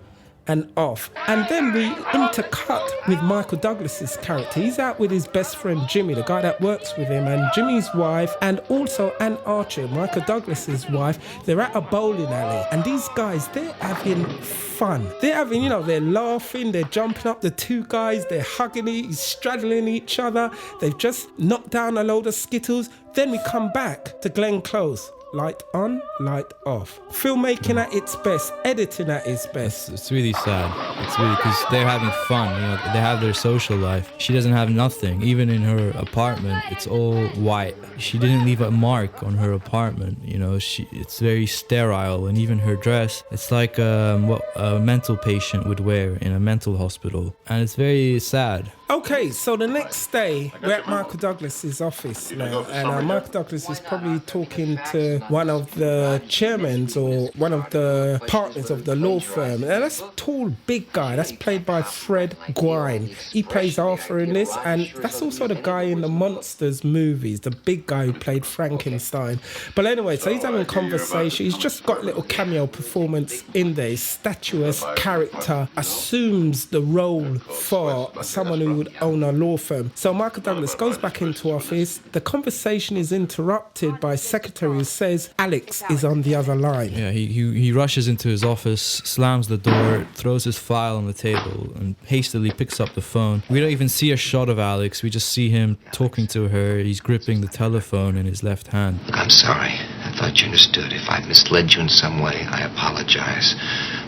and off. And then we intercut with Michael Douglas's character. He's out with his best friend Jimmy, the guy that works with him, and Jimmy's wife, and also Ann Archer, Michael Douglas's wife. They're at a bowling alley, and these guys, they're having fun. They're having, you know, they're laughing, they're jumping up, the 2 guys, they're hugging straddling each other. They've just knocked down a load of Skittles. Then we come back to Glenn Close. Light on, light off. Filmmaking at its best, editing at its best. It's really sad. It's really, because they're having fun, you know, they have their social life. She doesn't have nothing. Even in her apartment, it's all white. She didn't leave a mark on her apartment, you know. It's very sterile, and even her dress, it's like what a mental patient would wear in a mental hospital. And it's very sad. Okay, so the next day, we're at Michael Douglas's office now, and Michael Douglas is probably talking to one of the chairmen or one of the partners of the law firm. And that's a tall, big guy. That's played by Fred Gwynne. He plays Arthur in this, and that's also the guy in the Monsters movies, the big guy who played Frankenstein. But anyway, so he's having a conversation. He's just got a little cameo performance in there. His statuesque character assumes the role for someone who would own a law firm. So Michael Douglas goes back into office. The conversation is interrupted by a secretary who says Alex is on the other line. Yeah, he rushes into his office, slams the door, throws his file on the table, and hastily picks up the phone. We don't even see a shot of Alex. We just see him talking to her. He's gripping the telephone in his left hand. I'm sorry. I thought you understood. If I've misled you in some way, I apologize.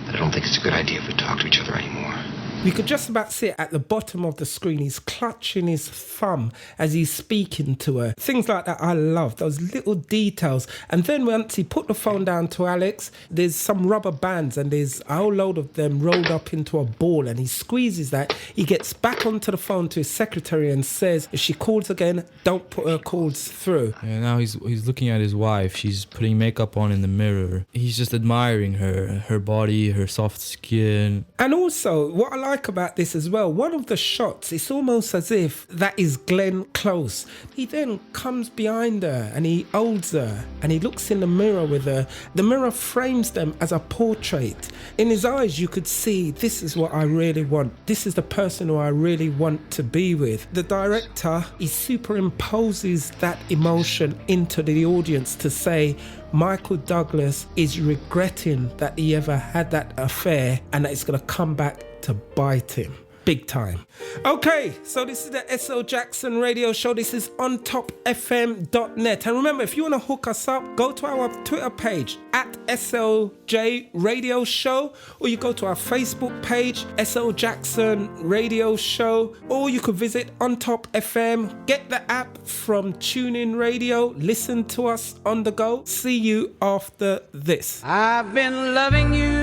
But I don't think it's a good idea if we talk to each other anymore. We could just about see it at the bottom of the screen. He's clutching his thumb as he's speaking to her. Things like that I love, those little details. And then once he put the phone down to Alex, there's some rubber bands and there's a whole load of them rolled up into a ball, and he squeezes that. He gets back onto the phone to his secretary and says, if she calls again, don't put her calls through. Yeah, now he's looking at his wife. She's putting makeup on in the mirror. He's just admiring her body, her soft skin. And also, what I like about this as well, one of the shots, it's almost as if that is Glenn Close. He then comes behind her and he holds her and he looks in the mirror with her. The mirror frames them as a portrait. In his eyes, you could see, this is what I really want. This is the person who I really want to be with. The director, he superimposes that emotion into the audience to say, Michael Douglas is regretting that he ever had that affair and that it's going to come back to bite him. Big time. Okay, so this is the S.L. Jackson Radio Show. This is on topfm.net. And remember, if you want to hook us up, go to our Twitter page at SLJ Radio Show, or you go to our Facebook page, SL Jackson Radio Show, or you could visit On Top FM, get the app from TuneIn Radio, listen to us on the go. See you after this. I've been loving you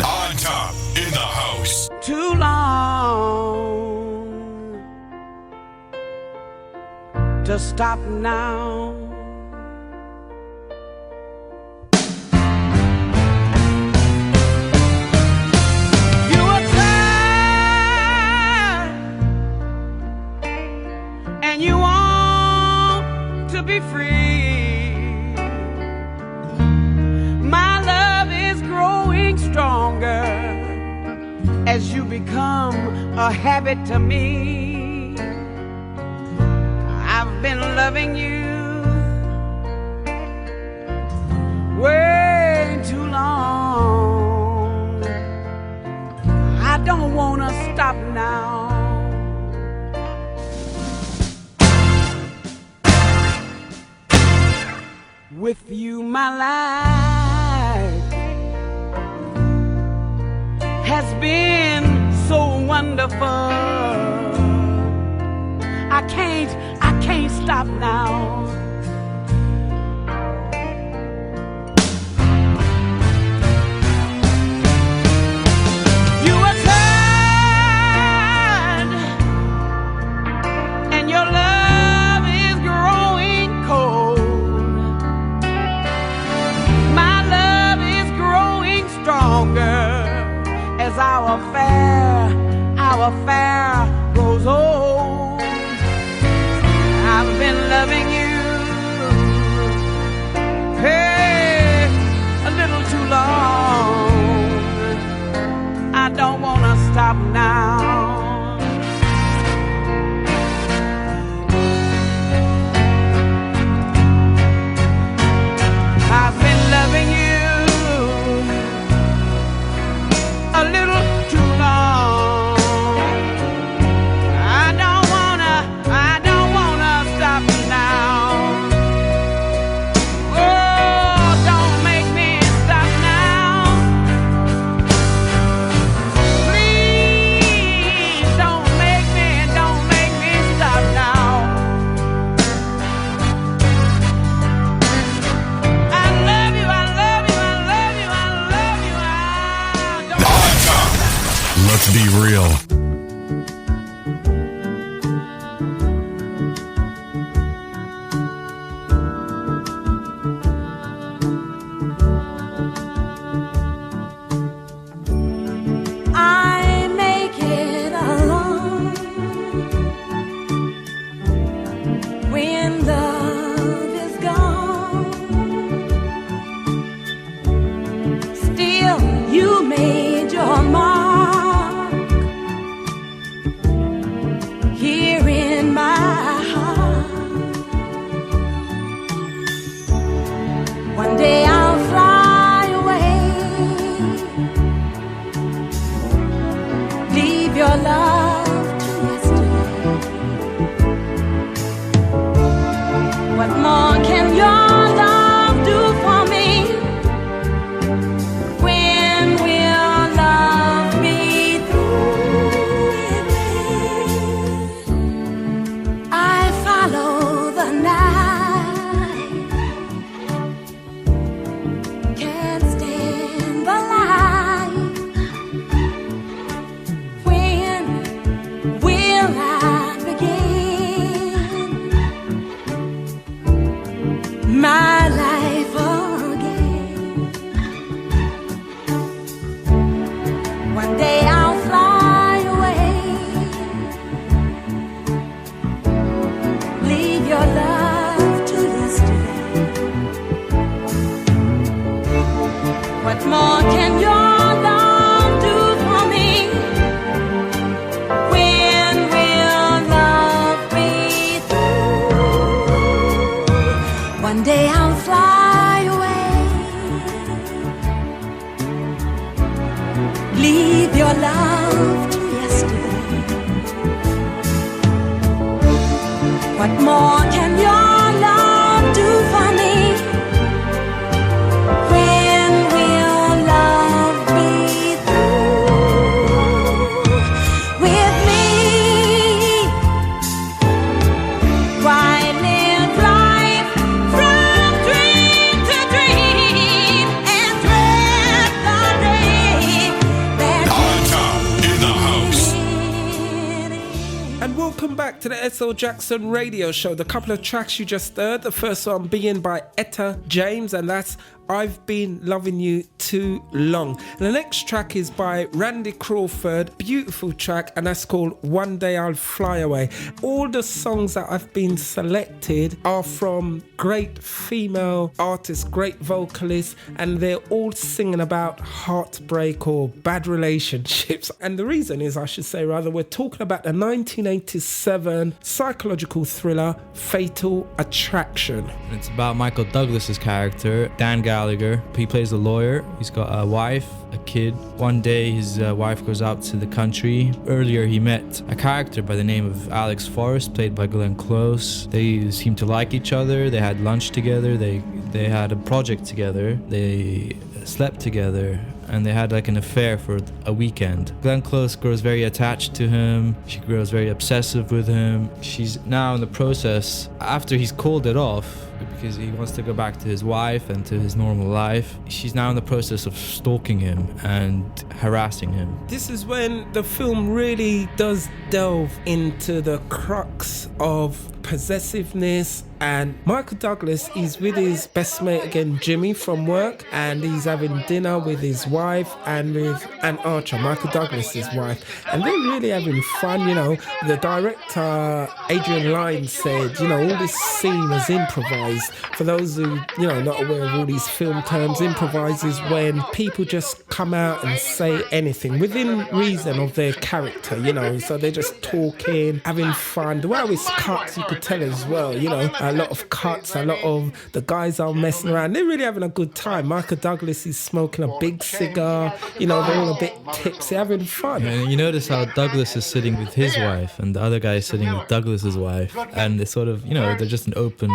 On Top in the house. too long to stop now. You are tired and you want to be free. My love is growing stronger as you become a habit to me. I've been loving you way too long. I don't wanna stop now. With you, my life has been so wonderful. I can't stop now. You are tired and your love is growing cold. My love is growing stronger as our affair grows old. I've been loving you, hey, a little too long. I don't wanna stop now. I've been loving you a little too long. I don't wanna stop now. Oh, don't make me stop now. Please don't make me stop now. I love you, I love you, I love you, I love you, I don't. Let's be real. What more can your love do for me? When will love be through with me? I follow the night, can't stand the light. When will I begin my life again? One day I'll fly away, leave your love to yesterday. What more can your love do for me? When will love be through? One day I'll fly away, leave your love to yesterday. What more can your love do for me? When will love be through with me? Why live life from dream to dream and dread the day that On top in the house. And welcome back to the S.L. Jackson Radio Show. The couple of tracks you just heard, the first one being by Etta James, and that's I've Been Loving You Too Long. And the next track is by Randy Crawford, beautiful track, and that's called One Day I'll Fly Away. All the songs that I've been selected are from great female artists, great vocalists, and they're all singing about heartbreak or bad relationships. And the reason is, I should say rather, we're talking about the 1987 psychological thriller Fatal Attraction. It's about Michael Douglas's character, Dan Gallagher. He plays a lawyer. He's got a wife, a kid. One day his wife goes out to the country. Earlier he met a character by the name of Alex Forrest, played by Glenn Close. They seemed to like each other. They had lunch together. They had a project together. They slept together. And they had like an affair for a weekend. Glenn Close grows very attached to him. She grows very obsessive with him. She's now in the process, after he's called it off, because he wants to go back to his wife and to his normal life, she's now in the process of stalking him and harassing him. This is when the film really does delve into the crux of possessiveness. And Michael Douglas is with his best mate again, Jimmy, from work, and he's having dinner with his wife and with Anne Archer, Michael Douglas's wife, and they're really having fun. You know, the director Adrian Lyne said, you know, all this scene was improvised. For those who, you know, not aware of all these film terms, improvise is when people just come out and say anything within reason of their character, you know, so they're just talking, having fun. The way it's cut, you could tell as well, you know, a lot of cuts, a lot of the guys are messing around. They're really having a good time. Michael Douglas is smoking a big cigar, you know, they're all a bit tipsy, having fun. And you notice how Douglas is sitting with his wife and the other guy is sitting with Douglas's wife, and they're sort of, you know, they're just an open,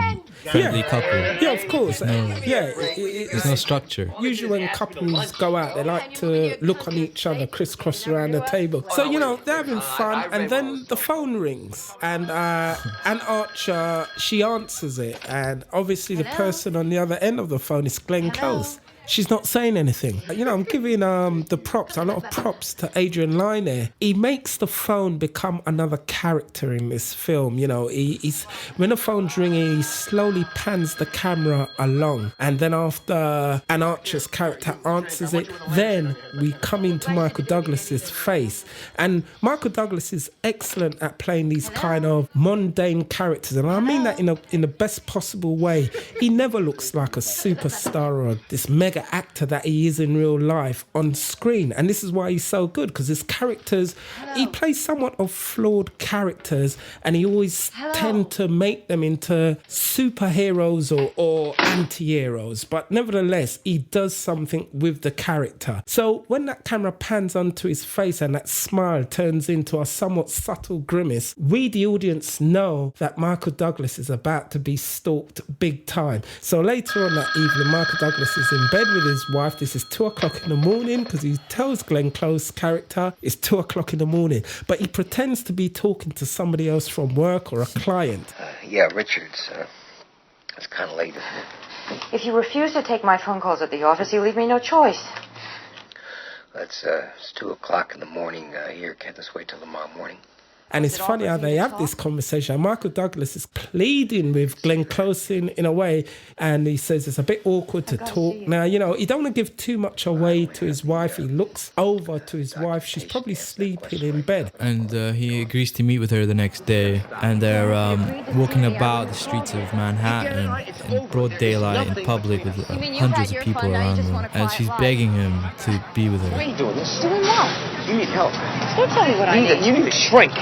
friendly couple. Yeah, of course. There's no structure. Usually when couples go out, they like to look on each other, crisscross around the table. So, you know, they're having fun, and then the phone rings, and Anne Archer, she answers it, and obviously the person on the other end of the phone is Glenn Close. She's not saying anything. You know, I'm giving the props, a lot of props to Adrian Lyne there. He makes the phone become another character in this film. You know, he's when the phone's ringing, he slowly pans the camera along. And then after Anne Archer's character answers it, then we come into Michael Douglas's face. And Michael Douglas is excellent at playing these kind of mundane characters. And I mean that in the best possible way. He never looks like a superstar or this mega mega actor that he is in real life on screen. And this is why he's so good, because his characters, he plays somewhat of flawed characters, and he always tend to make them into superheroes or anti-heroes. But nevertheless, he does something with the character. So when that camera pans onto his face and that smile turns into a somewhat subtle grimace, we, the audience, know that Michael Douglas is about to be stalked big time. So later on that evening, Michael Douglas is in bed with his wife. This is 2 o'clock in the morning, because he tells Glenn Close's character it's 2 o'clock in the morning, but he pretends to be talking to somebody else from work or a client. Yeah, Richards. It's kind of late, isn't it? If you refuse to take my phone calls at the office, you leave me no choice. It's 2 o'clock in the morning here. Can't just wait till tomorrow morning. And it's funny how they have this conversation. Michael Douglas is pleading with Glenn Close in a way, and he says it's a bit awkward to talk. Now, you know, he don't want to give too much away to his wife. He looks over to his wife. She's probably sleeping in bed. And he agrees to meet with her the next day, and they're walking about the streets of Manhattan in broad daylight in public with hundreds of people around them. And she's begging him to be with her. What are you doing? This? Doing what? You need help. Don't tell me what I need. You need to shrink.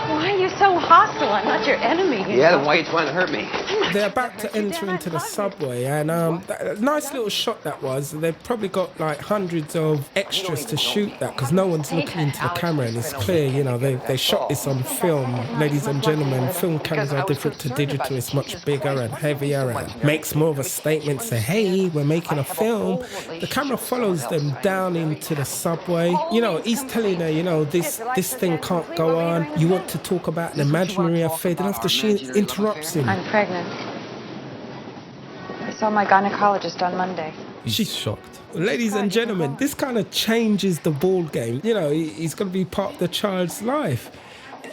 Why are you so hostile? I'm not your enemy. Yeah, then why are you trying to hurt me? They're about to enter into the subway, and a nice little shot that was. They've probably got like hundreds of extras to shoot that, because no one's looking into the camera, and it's clear, you know, they shot this on film. Ladies and gentlemen, film cameras are different to digital. It's much bigger and heavier and makes more of a statement. Say, hey, we're making a film. The camera follows them down into the subway. You know, he's telling her, you know, this thing can't go on. You want to talk about an imaginary affair. Then after she interrupts him. I'm pregnant. I saw my gynecologist on Monday. She's shocked. Ladies and gentlemen, this kind of changes the ball game. You know, he's going to be part of the child's life.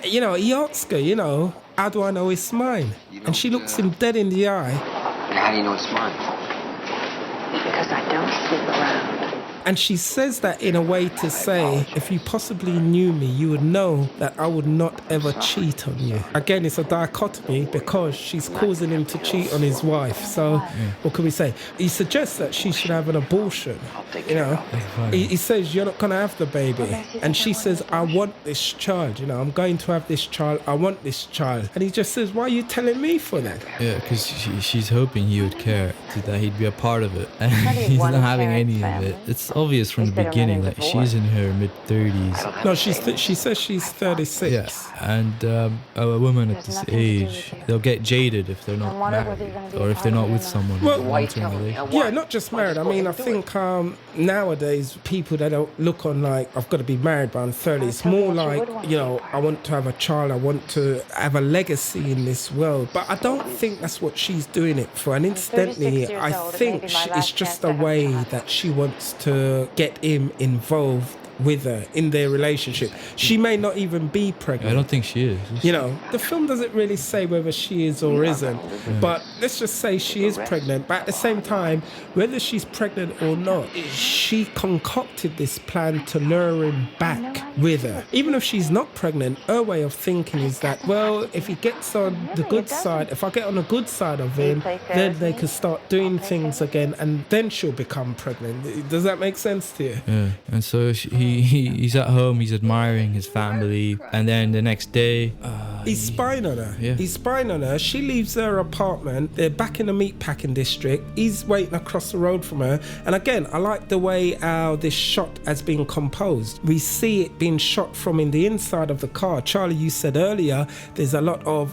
You know, he asks her, you know, how do I know it's mine? And she looks him dead in the eye. How do you know it's mine? Because I don't sleep around. And she says that in a way to say, if you possibly knew me, you would know that I would not ever cheat on you. Again, it's a dichotomy, because she's causing him to cheat on his wife. So what can we say? He suggests that she should have an abortion. You know, he says, you're not going to have the baby. And she says, I want this child. You know, I'm going to have this child. I want this child. And he just says, why are you telling me for that? Yeah, because she's hoping he would care, that he'd be a part of it. And he's not having any of it. It's obvious from the beginning that she's in her mid-30s. No, she says she's 36. Yeah, and a woman at this age, they'll get jaded if they're not married, or if they're not with someone. Yeah, not just married. I mean, I think nowadays people, they don't look on like, I've got to be married by I'm 30. It's more like, you know, I want to have a child. I want to have a legacy in this world. But I don't think that's what she's doing it for. And incidentally, I think it's just a way that she wants to get him involved with her in their relationship. She may not even be pregnant. I don't think she is. You know, the film doesn't really say whether she is or isn't, but let's just say she is pregnant. But at the same time, whether she's pregnant or not, she concocted this plan to lure him back with her. Even if she's not pregnant, her way of thinking is that, well, if he gets on the good side, if I get on the good side of him, then they can start doing things again, and then she'll become pregnant. Does that make sense to you? Yeah, and so he's at home, he's admiring his family, and then the next day he's spying on her. Yeah. He's spying on her. She leaves her apartment. They're back in the meatpacking district. He's waiting across the road from her. And again, I like the way how this shot has been composed. We see it being shot from in the inside of the car. Charlie, you said earlier, there's a lot of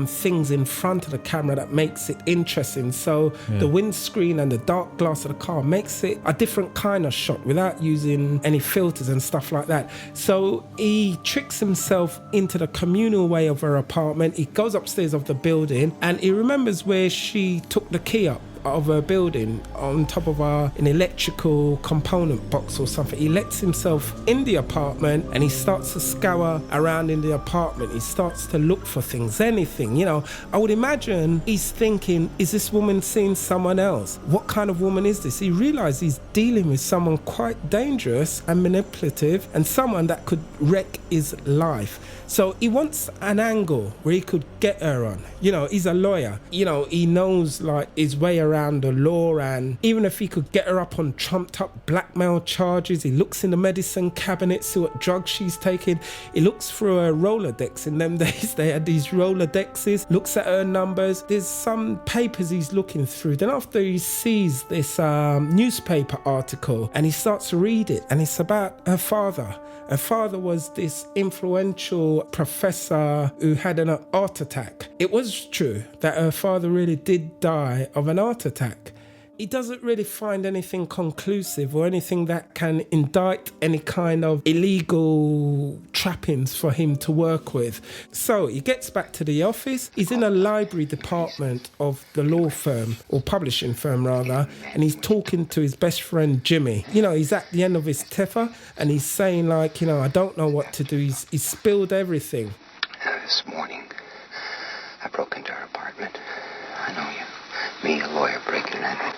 things in front of the camera that makes it interesting. So the windscreen and the dark glass of the car makes it a different kind of shot without using any filters and stuff like that. So he tricks himself into the communal way of her apartment. He goes upstairs of the building, and he remembers where she took the key up of her building on top of an electrical component box or something. He lets himself in the apartment and he starts to scour around in the apartment. He starts to look for things, anything, you know. I would imagine he's thinking, is this woman seeing someone else? What kind of woman is this? He realizes he's dealing with someone quite dangerous and manipulative, and someone that could wreck his life. So he wants an angle where he could get her on. You know, he's a lawyer. You know, he knows like his way around around the law, and even if he could get her up on trumped up blackmail charges, he looks in the medicine cabinet, see what drugs she's taking. He looks through her Rolodex. In them days they had these Rolodexes, looks at her numbers. There's some papers he's looking through. Then after he sees this newspaper article and he starts to read it, and it's about her father. Her father was this influential professor who had an heart attack. It was true that her father really did die of an heart attack. He doesn't really find anything conclusive or anything that can indict any kind of illegal trappings for him to work with. So he gets back to the office. He's in a library department of the law firm, or publishing firm rather, and he's talking to his best friend Jimmy. You know, he's at the end of his tether and he's saying like, you know, I don't know what to do. He's spilled everything. This morning, I broke into her apartment. I know you. Me, a lawyer, breaking and entering.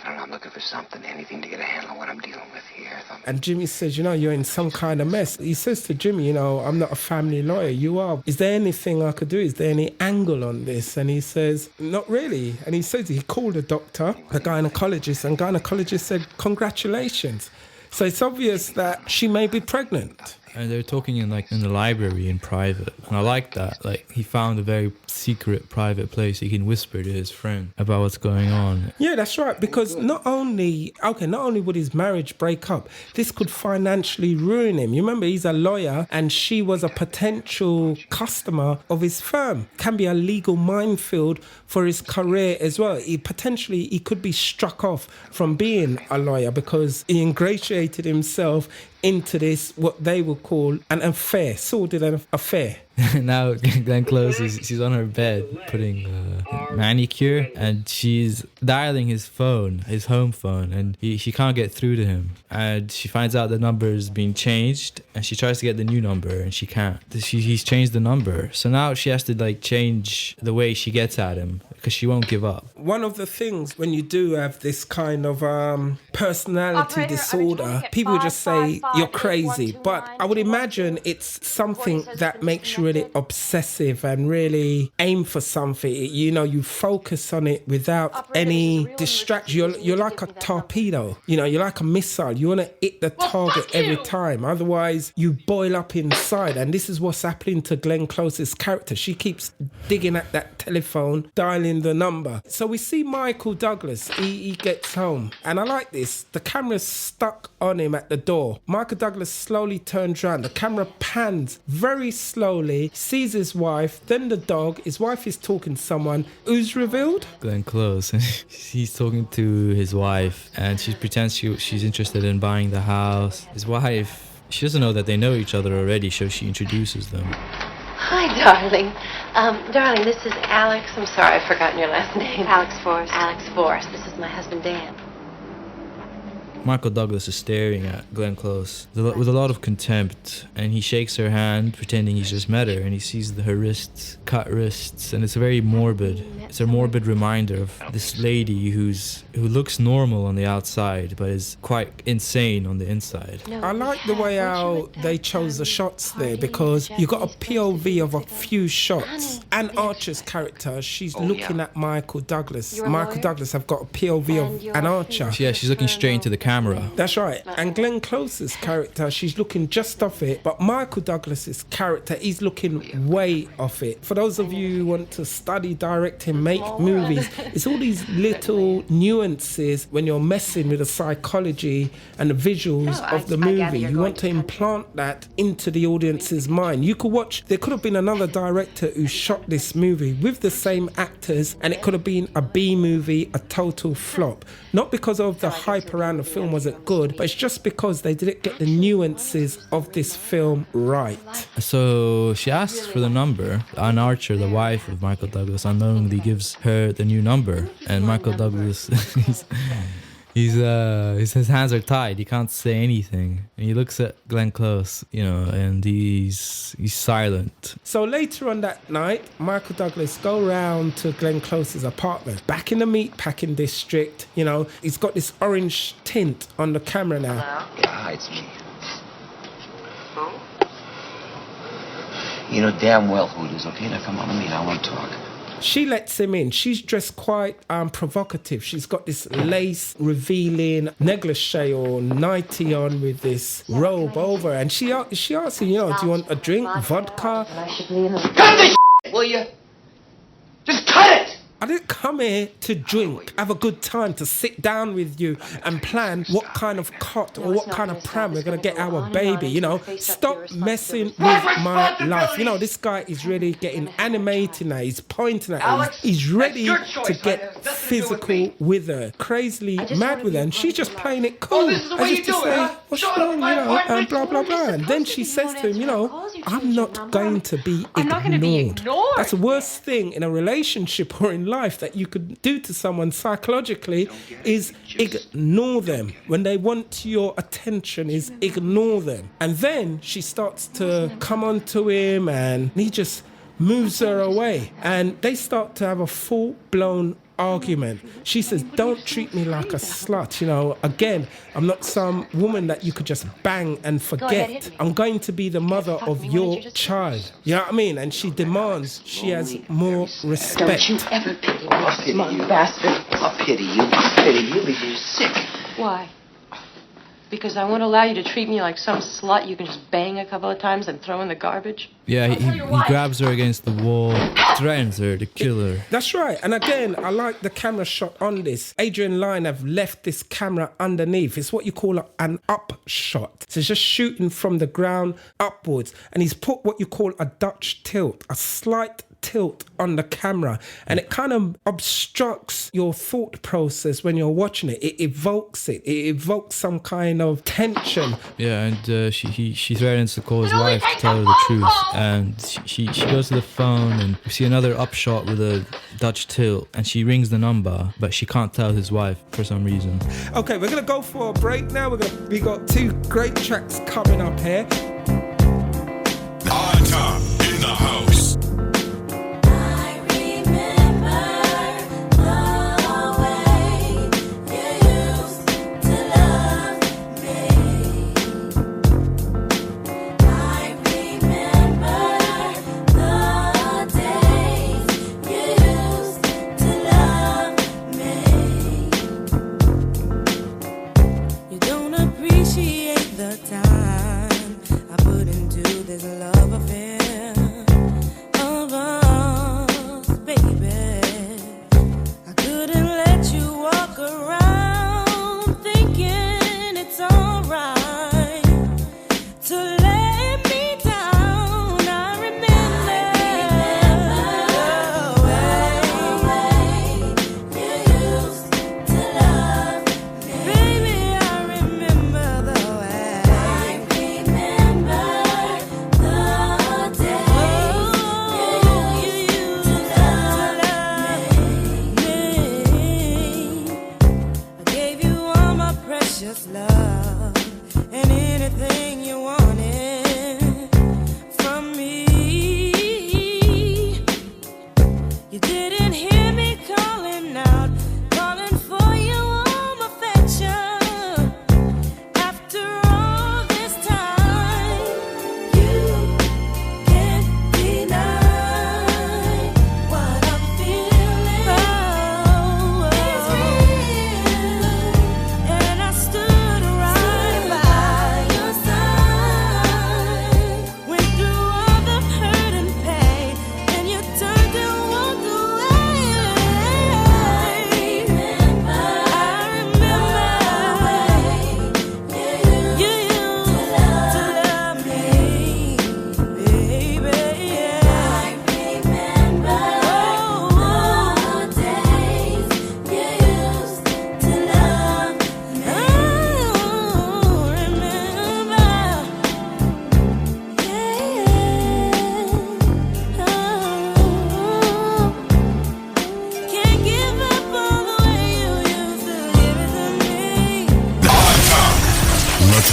And I'm looking for something, anything to get a handle on what I'm dealing with here. And Jimmy says, you know, you're in some kind of mess. He says to Jimmy, you know, I'm not a family lawyer, you are. Is there anything I could do? Is there any angle on this? And he says, not really. And he says he called a doctor, a gynecologist, and gynecologist said, congratulations. So it's obvious that she may be pregnant. And they're talking in the library in private. And I like that. Like, he found a very secret, private place he can whisper to his friend about what's going on. Yeah, that's right. Because not only would his marriage break up, this could financially ruin him. You remember, he's a lawyer and she was a potential customer of his firm. Can be a legal minefield for his career as well. He could be struck off from being a lawyer because he ingratiated himself into this, what they would call an affair, sordid affair. Now Glenn Close, she's on her bed putting manicure, and she's dialing his phone, his home phone, and she can't get through to him. And she finds out the number is being changed, and she tries to get the new number, and she can't. He's changed the number, so now she has to change the way she gets at him because she won't give up. One of the things when you do have this kind of personality disorder, people just say you're crazy, but I would imagine it's something that makes you really obsessive and really aim for something. You know, you focus on it without any distraction. You're like a torpedo. You know, you're like a missile. You want to hit the target every time. Otherwise, you boil up inside. And this is what's happening to Glenn Close's character. She keeps digging at that telephone, dialing the number. So we see Michael Douglas. He gets home. And I like this. The camera's stuck on him at the door. Michael Douglas slowly turns around. The camera pans very slowly, sees his wife, then the dog. His wife is talking to someone who's revealed. Glenn Close. He's talking to his wife, and she pretends she's interested in buying the house. His wife, she doesn't know that they know each other already, so she introduces them. Hi, darling. Darling, this is Alex. I'm sorry, I've forgotten your last name. Alex Forrest. Alex Forrest. This is my husband, Dan. Michael Douglas is staring at Glenn Close with a lot of contempt, and he shakes her hand, pretending he's just met her, and he sees her wrists, cut wrists, and it's a morbid reminder of this lady who looks normal on the outside, but is quite insane on the inside. I like the way how they chose the shots there, because you got a POV of a few shots. Anne Archer's character, she's looking at Michael Douglas. Michael Douglas have got a POV of Anne Archer. Yeah, she's looking straight into the camera. That's right. And Glenn Close's character, she's looking just off it, but Michael Douglas's character, he's looking way off it. For those of you who want to study directing, make movies, it's all these little nuances when you're messing with the psychology and the visuals of the movie. You want to implant that into the audience's mind. You could watch, there could have been another director who shot this movie with the same actors, and it could have been a B movie, a total flop. Not because of the hype around the film wasn't good, but it's just because they didn't get the nuances of this film right. So she asks for the number. Anne Archer, the wife of Michael Douglas, unknowingly gives her the new number, and Michael Douglas his hands are tied. He can't say anything, and he looks at Glenn Close, and he's silent. So later on that night, Michael Douglas go round to Glenn Close's apartment, back in the meatpacking district. He's got this orange tint on the camera now. Hello? Yeah, it's me. Who? You know damn well who it is. Okay, now come on with me. I want to talk. she lets him in. She's dressed quite provocative. She's got this lace revealing negligee or nightie on with this robe over, and she asks him, do you want a drink, vodka? Cut this shit, will you? Just cut it! I didn't come here to drink, have a good time, to sit down with you and plan what kind of cot or what kind of pram we're going to get our baby, Stop messing with my life. This guy is really getting animated now. He's pointing at her. He's ready to get physical with her, crazily mad with her, and she's just playing it cool. As if to say, what's wrong, and blah, blah, blah. And then she says to him, I'm not going to be ignored. That's the worst thing in a relationship or in life that you could do to someone psychologically is ignore them. When they want your attention, is ignore them. And then she starts to come on to him and he just moves her away. And they start to have a full-blown argument. She says, don't treat me like a slut. Again, I'm not some woman that you could just bang and forget. I'm going to be the mother of your child. You know what I mean? And she demands she has more respect. Don't you ever pity me, smug bastard. I'll pity you. I'll pity you because you're sick. Why? Because I won't allow you to treat me like some slut you can just bang a couple of times and throw in the garbage? Yeah, he grabs her against the wall, threatens her to kill her. That's right. And again, I like the camera shot on this. Adrian Lyne have left this camera underneath. It's what you call an up shot. So it's just shooting from the ground upwards. And he's put what you call a Dutch tilt, a slight tilt on the camera, and it kind of obstructs your thought process when you're watching it. It evokes some kind of tension. Yeah, and she threatens to call his wife to tell her the truth, and she goes to the phone, and we see another upshot with a Dutch tilt, and she rings the number, but she can't tell his wife for some reason. Okay, we're gonna go for a break now. We got two great tracks coming up here. On top in the house.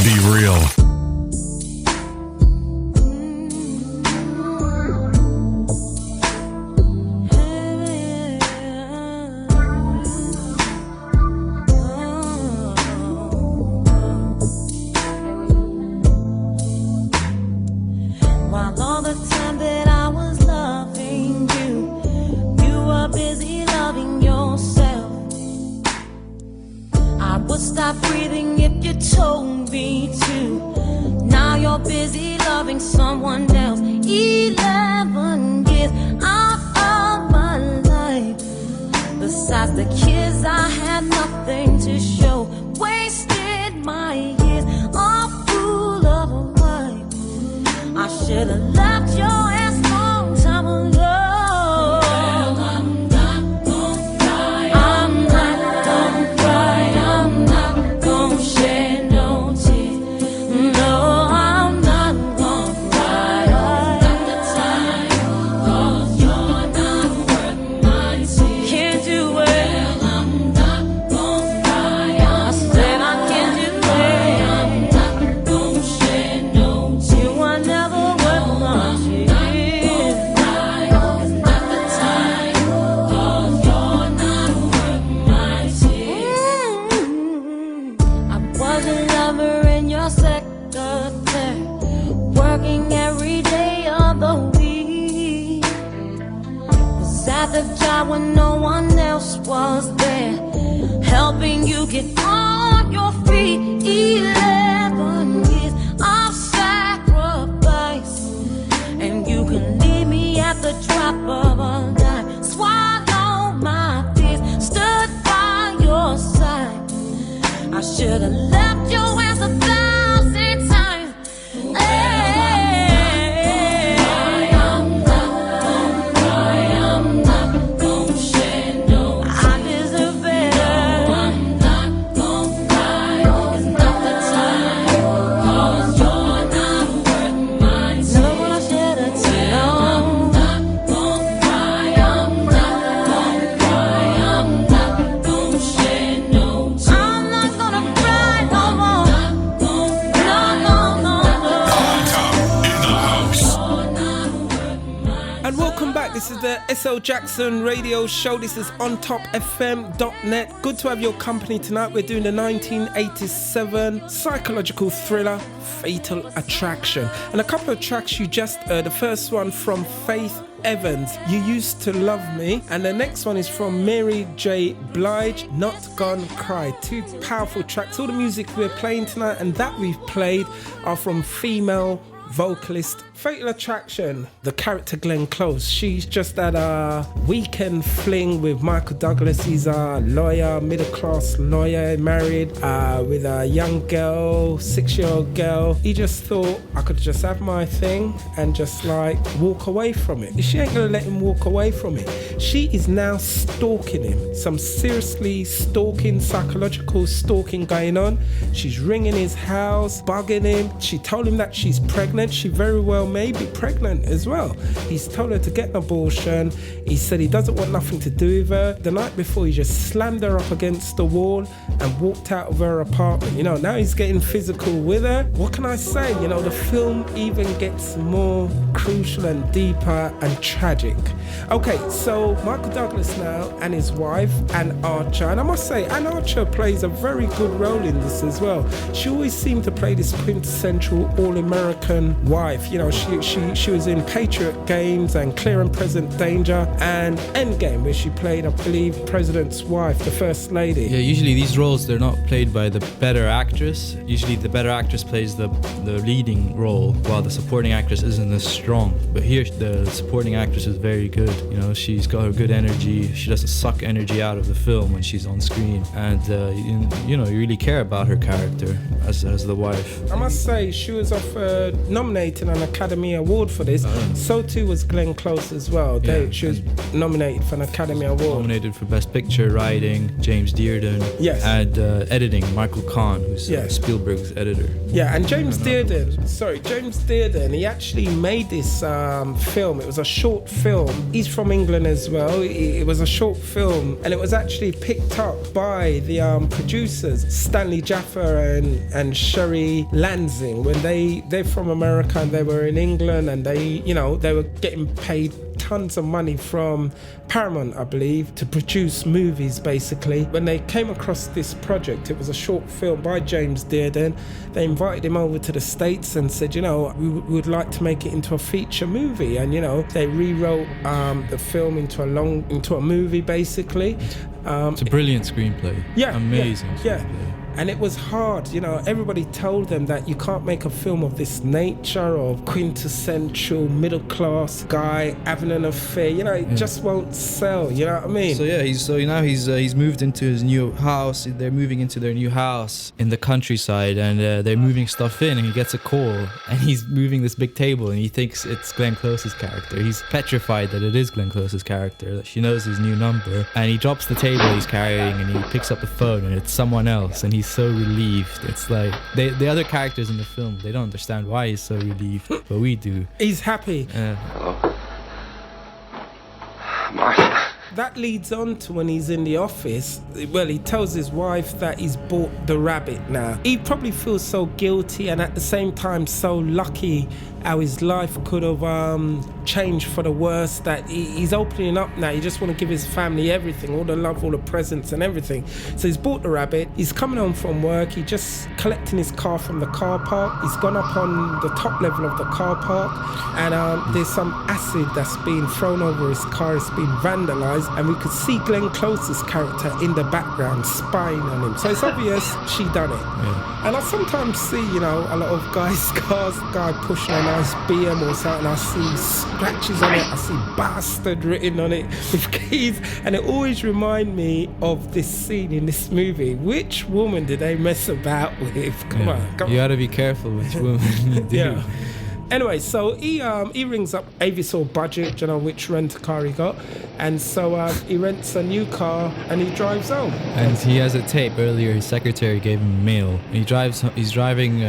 Be real. While all the time that I was loving you, you stop breathing if you told me to. Now you're busy loving someone else. 11 years out of my life. Besides the kids, I had nothing to show. Wasted my years, a fool of a wife. I should have left your ass long time ago. Well, I'm not gonna cry. I'm not gonna cry. I'm not gonna shed no tears. No, I'm not gonna cry. Not the time, 'cause you're not worth my tears. Can't do it. Well, I'm not gonna cry. I said I can't do it. I'm not gonna shed no tears. You are never worth my tears. It's not the time, 'cause you're not worth my tears. I was a lover in your secretary, working every day of the week. Was at the job when no one else was there, helping you get on your feet. 11 years of sacrifice, and you can leave me at the drop of a dime. Swallow my fears, stood by your side. I should have left your ass 1,000 times. I'm not gonna cry. I'm not gonna shed no tears. I deserve better. I'm not gonna cry. It's not the time, 'cause you're not worth my tears. Never gonna shed a tear. I'm not gonna cry. I'm not gonna cry. I'm not gonna shed no tears. I'm not gonna cry no more. No, no, no, no. In the house. And welcome back. This is the SL Jackson Radio Show. This is ontopfm.net. Good to have your company tonight. We're doing the 1987 psychological thriller Fatal Attraction. And a couple of tracks you just heard. The first one from Faith Evans, You Used to Love Me. And the next one is from Mary J. Blige, Not Gonna Cry. Two powerful tracks. All the music we're playing tonight and that we've played are from female vocalist. Fatal Attraction, the character Glenn Close, she's just had a weekend fling with Michael Douglas. He's a lawyer, middle class lawyer, married with a young girl, 6-year-old girl. He just thought I could just have my thing and just like walk away from it. She ain't gonna let him walk away from it. She is now stalking him. Some seriously stalking, psychological stalking going on. She's ringing his house, bugging him. She told him that she's pregnant. She very well may be pregnant as well. He's told her to get an abortion. He said he doesn't want nothing to do with her. The night before, he just slammed her up against the wall and walked out of her apartment. You know, now he's getting physical with her. What can I say? You know, the film even gets more crucial and deeper and tragic. Okay, so Michael Douglas now and his wife, Anne Archer. And I must say, Anne Archer plays a very good role in this as well. She always seemed to play this quintessential all-American wife. You know, she was in Patriot Games and Clear and Present Danger and Endgame, where she played, I believe, President's wife, the First Lady. Yeah, usually these roles, they're not played by the better actress. Usually the better actress plays the leading role, while the supporting actress isn't as strong. But here, the supporting actress is very good. You know, she's got her good energy. She doesn't suck energy out of the film when she's on screen. And, you know, you really care about her character as the wife. I must say, she was nominated an Academy Award for this. So too was Glenn Close as well. She was nominated for an Academy Award. Nominated for Best Picture, Writing, James Dearden. Yes. And editing, Michael Kahn, who's Spielberg's editor. Yeah, and James Dearden, he actually made this film. It was a short film. He's from England as well. It was a short film, and it was actually picked up by the producers, Stanley Jaffer and Sherry Lansing, when they're from America and they were in England, and they were getting paid tons of money from Paramount, I believe, to produce movies basically. When they came across this project, it was a short film by James Dearden. They invited him over to the States and said, you know, we would like to make it into a feature movie. And, you know, they rewrote the film into a movie basically. It's a brilliant screenplay. Yeah. Amazing. Yeah. And it was hard, you know, everybody told them that you can't make a film of this nature, of quintessential middle class guy having an affair, you know, it just won't sell, you know what I mean? So yeah, he's moved into his new house. They're moving into their new house in the countryside, and they're moving stuff in, and he gets a call, and he's moving this big table, and he thinks it's Glenn Close's character. He's petrified that it is Glenn Close's character, that she knows his new number, and he drops the table he's carrying, and he picks up the phone, and it's someone else, and he's so relieved. It's like the other characters in the film, they don't understand why he's so relieved, but we do. He's happy. Hello. Martha. That leads on to when he's in the office. Well, he tells his wife that he's bought the rabbit now. He probably feels so guilty and at the same time so lucky how his life could have changed for the worse, that he's opening up now. He just want to give his family everything, all the love, all the presents and everything. So he's bought the rabbit. He's coming home from work. He just collecting his car from the car park. He's gone up on the top level of the car park, and there's some acid that's been thrown over his car. It's been vandalized, and we could see Glenn Close's character in the background spying on him. So it's obvious she done it. Yeah. And I sometimes see, you know, a lot of guys' cars, guy pushing a nice BM or something, I see scratches on it, I see bastard written on it with keys, and it always reminds me of this scene in this movie. Which woman did they mess about with? Come on. You gotta be careful which woman you do. Yeah. Anyway, so he rings up Avisor Budget, you know, which rent-a-car he got, and so he rents a new car and he drives home. And he has a tape. Earlier his secretary gave him mail. He's driving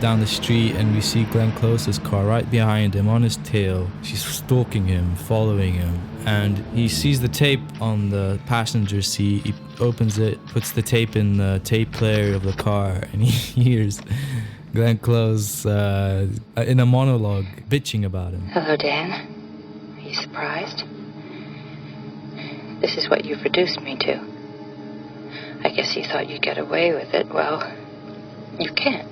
down the street, and we see Glenn Close's car right behind him on his tail. She's stalking him, following him, and he sees the tape on the passenger seat. He opens it, puts the tape in the tape player of the car, and he hears Glenn Close in a monologue bitching about him. Hello, Dan. Are you surprised? This is what you've reduced me to. I guess you thought you'd get away with it. Well, you can't.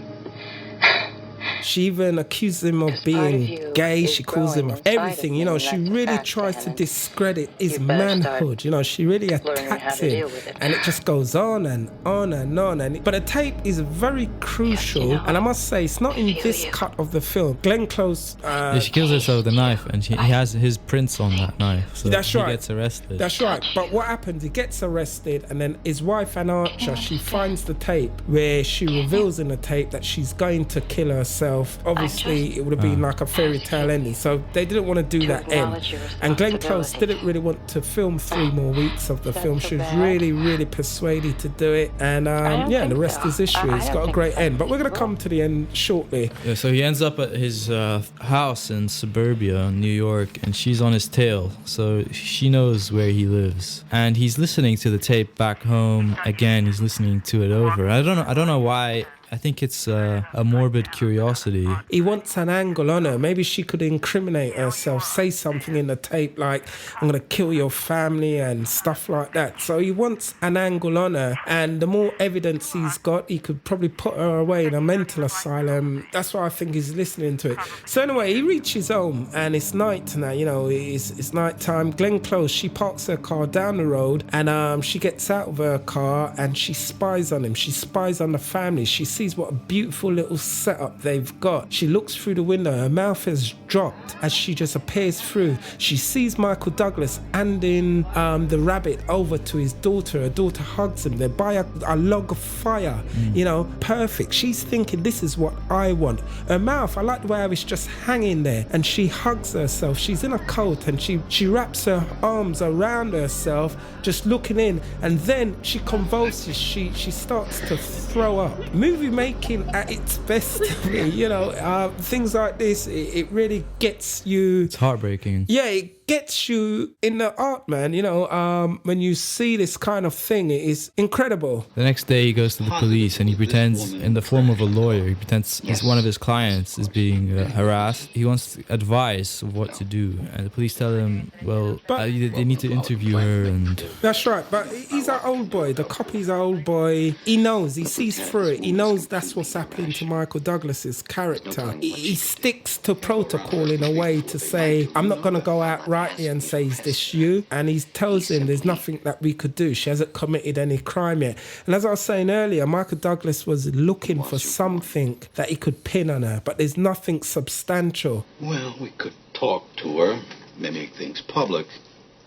She even accuses him of being gay. She calls him everything. You know, she really tries to discredit his manhood. You know, she really attacks him. And it just goes on and on and on. But the tape is very crucial. And I must say, it's not in this cut of the film. Glenn Close... she kills herself with a knife, and he has his prints on that knife. So that's right. He gets arrested. That's right. But what happens, he gets arrested, and then his wife, Anne Archer, she finds the tape where she reveals in the tape that she's going to kill herself. Obviously, it would have been like a fairy tale ending, so they didn't want to do that end. And Glenn Close didn't really want to film 3 more weeks of the film. She was really, really persuaded to do it, and the rest is history. It's got a great end, but we're going to come to the end shortly. Yeah, so he ends up at his house in suburbia, New York, and she's on his tail, so she knows where he lives, and he's listening to the tape back home again. He's listening to it over. I don't know why. I think it's a morbid curiosity. He wants an angle on her. Maybe she could incriminate herself, say something in the tape like, I'm going to kill your family and stuff like that. So he wants an angle on her. And the more evidence he's got, he could probably put her away in a mental asylum. That's why I think he's listening to it. So anyway, he reaches home and it's night now. You know, it's night time. Glenn Close, she parks her car down the road and she gets out of her car and she spies on him. She spies on the family. She sees what a beautiful little setup they've got. She looks through the window. Her mouth has dropped as she just appears through. She sees Michael Douglas handing the rabbit over to his daughter. Her daughter hugs him. They're by a log of fire. You know, perfect. She's thinking, this is what I want. Her mouth, I like the way it's just hanging there. And she hugs herself. She's in a coat and she wraps her arms around herself, just looking in. And then she convulses. She starts to throw up. Movie making at its best, you know, things like this, it really gets you. It's heartbreaking. Yeah, it gets you in the art, man. You know, when you see this kind of thing, it is incredible. The next day he goes to the police and he pretends, in the form of a lawyer, he pretends one of his clients is being harassed. He wants advice of what to do, and the police tell him, well, they need to interview her. And that's right, but he's our old boy. The cop is our old boy. He knows, he sees through it. He knows that's what's happening to Michael Douglas's character. He sticks to protocol in a way to say, I'm not going to go outright politely and say, is this you? And he tells him there's nothing that we could do. She hasn't committed any crime yet. And as I was saying earlier, Michael Douglas was looking for something that he could pin on her, but there's nothing substantial. Well, we could talk to her, make things public.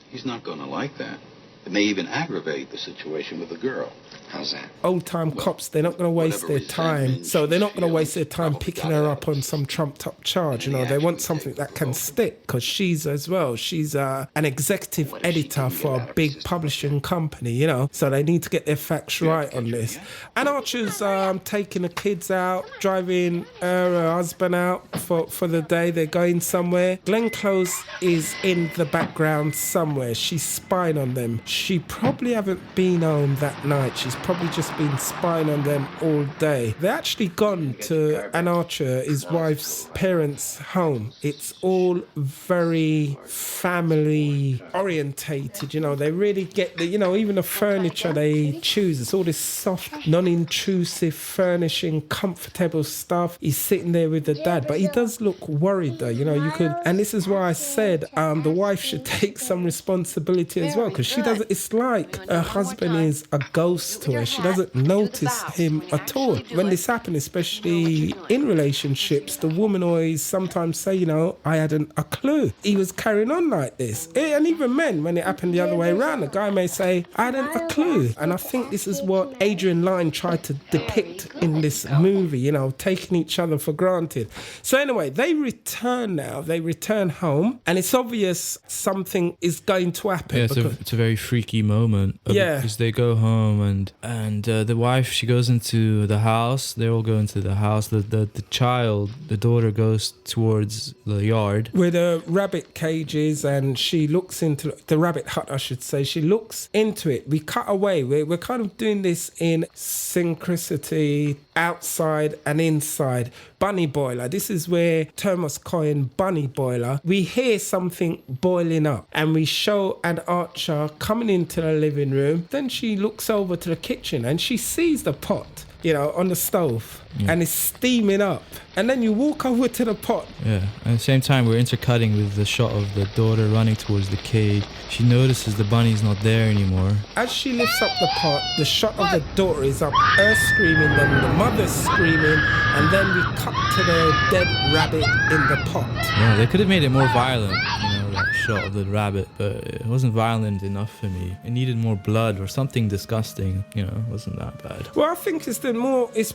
He's not going to like that. It may even aggravate the situation with the girl. How's that? Old-time cops, they're not going to waste their time. So they're not going to waste their time picking her up on some trumped-up charge. You know, they want something that can stick, because she's as well. She's an executive editor for a big publishing company, you know. So they need to get their facts right on this. And Archer's taking the kids out, driving her husband out for the day. They're going somewhere. Glenn Close is in the background somewhere. She's spying on them. She probably haven't been home that night. She's probably just been spying on them all day. They're actually gone to Ann Archer, his wife's parents' home. It's all very family orientated, you know. They really get the, you know, even the furniture they choose. It's all this soft, non-intrusive furnishing, comfortable stuff. He's sitting there with the dad, but he does look worried though, you know. You could, and this is why I said the wife should take some responsibility as well, because she doesn't, it's like her husband is a ghost to her. She doesn't notice him at all. When this happens, especially in relationships, the woman always sometimes say, you know, I hadn't a clue he was carrying on like this. And even men, when it happened the other way around, the guy may say, I hadn't a clue. And I think this is what Adrian Lyne tried to depict in this movie, you know, taking each other for granted. So anyway, they return now. They return home, and it's obvious something is going to happen. Yeah, it's a very freaky moment. Because they go home and the wife, she goes into the house. They all go into the house. The child, the daughter, goes towards the yard where the rabbit cage is, and she looks into the rabbit hut, I should say. She looks into it. We cut away. We're kind of doing this in synchronicity, outside and inside. Bunny boiler. This is where Thomas Cohen, bunny boiler. We hear something boiling up, and we show Ann Archer coming into the living room. Then she looks over to the kitchen and she sees the pot, you know, on the stove, and it's steaming up. And then you walk over to the pot. Yeah, at the same time, we're intercutting with the shot of the daughter running towards the cage. She notices the bunny's not there anymore. As she lifts up the pot, the shot of the daughter is up, her screaming, then the mother's screaming, and then we cut to the dead rabbit in the pot. Yeah, they could have made it more violent, you know, that shot of the rabbit, but it wasn't violent enough for me. It needed more blood or something disgusting, you know, it wasn't that bad. Well, I think it's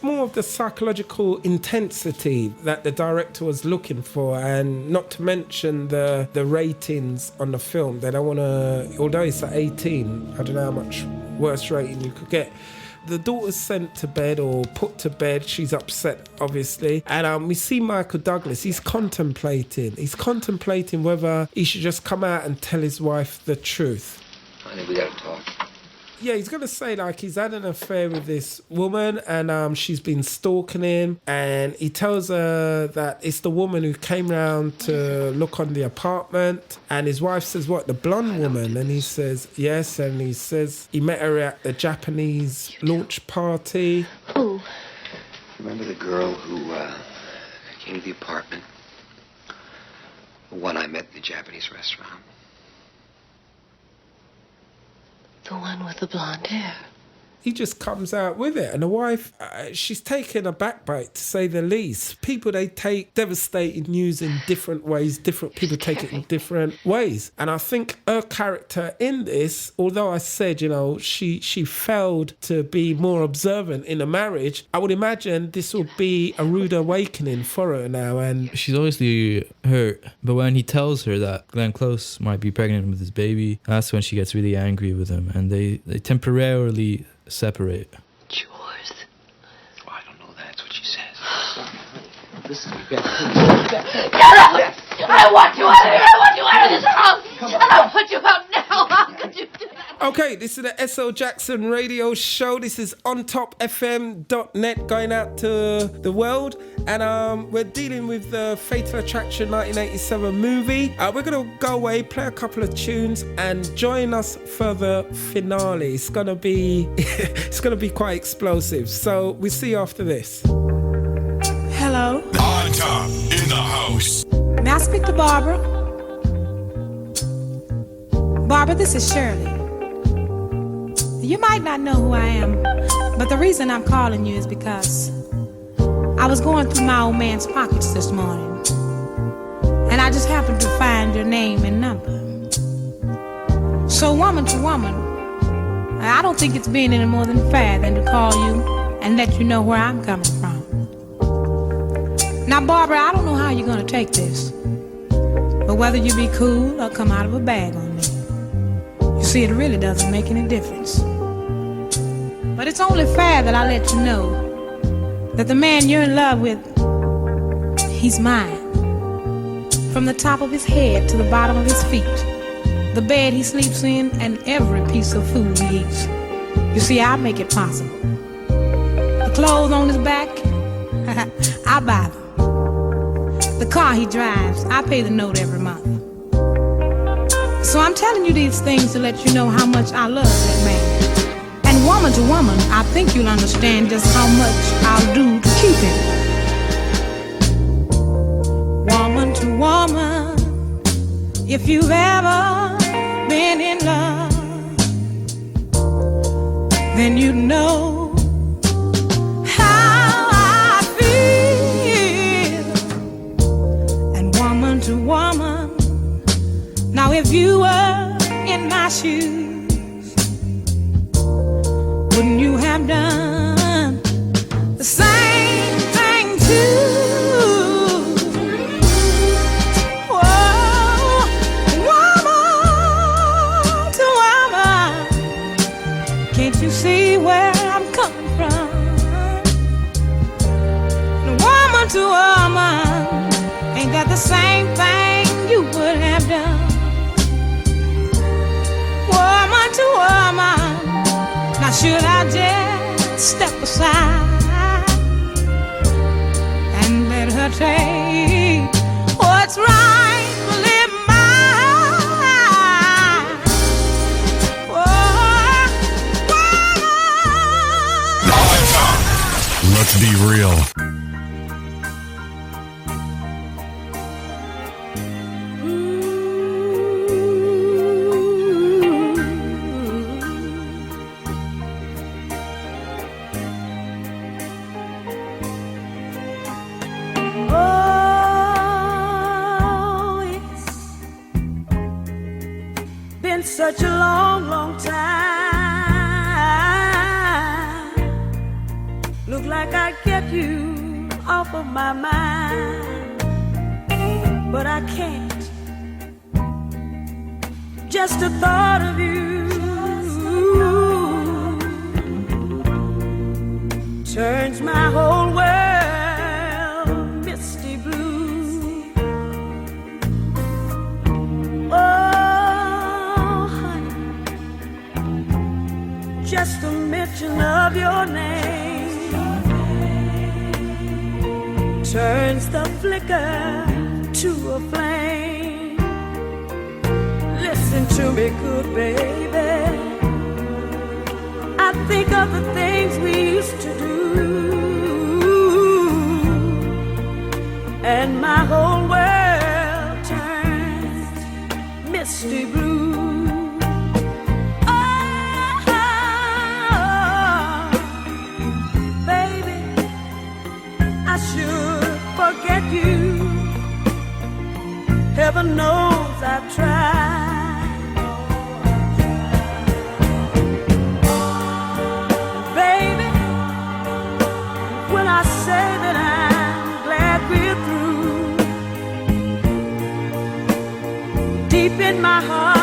more of the psychological intensity that the director was looking for, and not to mention the ratings on the film. They don't want to, although it's at 18, I don't know how much worse rating you could get. The daughter's sent to bed or put to bed. She's upset, obviously. And we see Michael Douglas. He's contemplating whether he should just come out and tell his wife the truth. Honey, we gotta talk. Yeah, he's going to say, like, he's had an affair with this woman, and she's been stalking him, and he tells her that it's the woman who came round to look on the apartment, and his wife says, what, the blonde woman? And he says, yes, and he says he met her at the Japanese launch party. Ooh. Remember the girl who came to the apartment? The one I met in the Japanese restaurant? The one with the blonde hair. He just comes out with it. And the wife, she's taken a backbite, to say the least. People, they take devastating news in different ways. Different people take it in different ways. And I think her character in this, although I said, you know, she failed to be more observant in a marriage, I would imagine this will be a rude awakening for her now. And she's obviously hurt. But when he tells her that Glenn Close might be pregnant with his baby, that's when she gets really angry with him. And they temporarily separate. Yours? Oh, I don't know. That's what she says. Listen, Get up! I want you out of here! I want you out of this house! And I'll put you out now! How could you do that? Okay, this is the S.L. Jackson radio show. This is ontopfm.net going out to the world. And we're dealing with the Fatal Attraction 1987 movie. We're going to go away, play a couple of tunes, and join us for the finale. It's going to be quite explosive. So we'll see you after this. Hello. On top in the house. May I speak to Barbara? Barbara, this is Shirley. You might not know who I am, but the reason I'm calling you is because I was going through my old man's pockets this morning, and I just happened to find your name and number. So woman to woman, I don't think it's been any more than fair than to call you and let you know where I'm coming from. Now, Barbara, I don't know how you're gonna take this, but whether you be cool or come out of a bag on me, you see, it really doesn't make any difference. But it's only fair that I let you know that the man you're in love with, he's mine. From the top of his head to the bottom of his feet, the bed he sleeps in, and every piece of food he eats. You see, I make it possible. The clothes on his back, I buy them. The car he drives, I pay the note every month. So I'm telling you these things to let you know how much I love that man. And woman to woman, I think you'll understand just how much I'll do to keep him. Woman to woman, if you've ever been in love, then you know how I feel. And woman to woman, now if you were in my shoes, wouldn't you have done the same thing too? See where I'm coming from. Woman to woman, ain't that the same thing you would have done? Woman to woman, now should I just step aside and let her take what's rightfully mine? Let's be real. Oh, it's been such a long, long time. Look like I get you off of my mind, but I can't. Just the thought of you turns my whole world misty blue. Oh, honey, just a mention of your name turns the flicker to a flame. Listen to me, good baby. I think of the things we used to do, and my whole world turns misty blue. Oh, baby, I should forget you. Heaven knows I've tried. Baby, when I say that I'm glad we're through, deep in my heart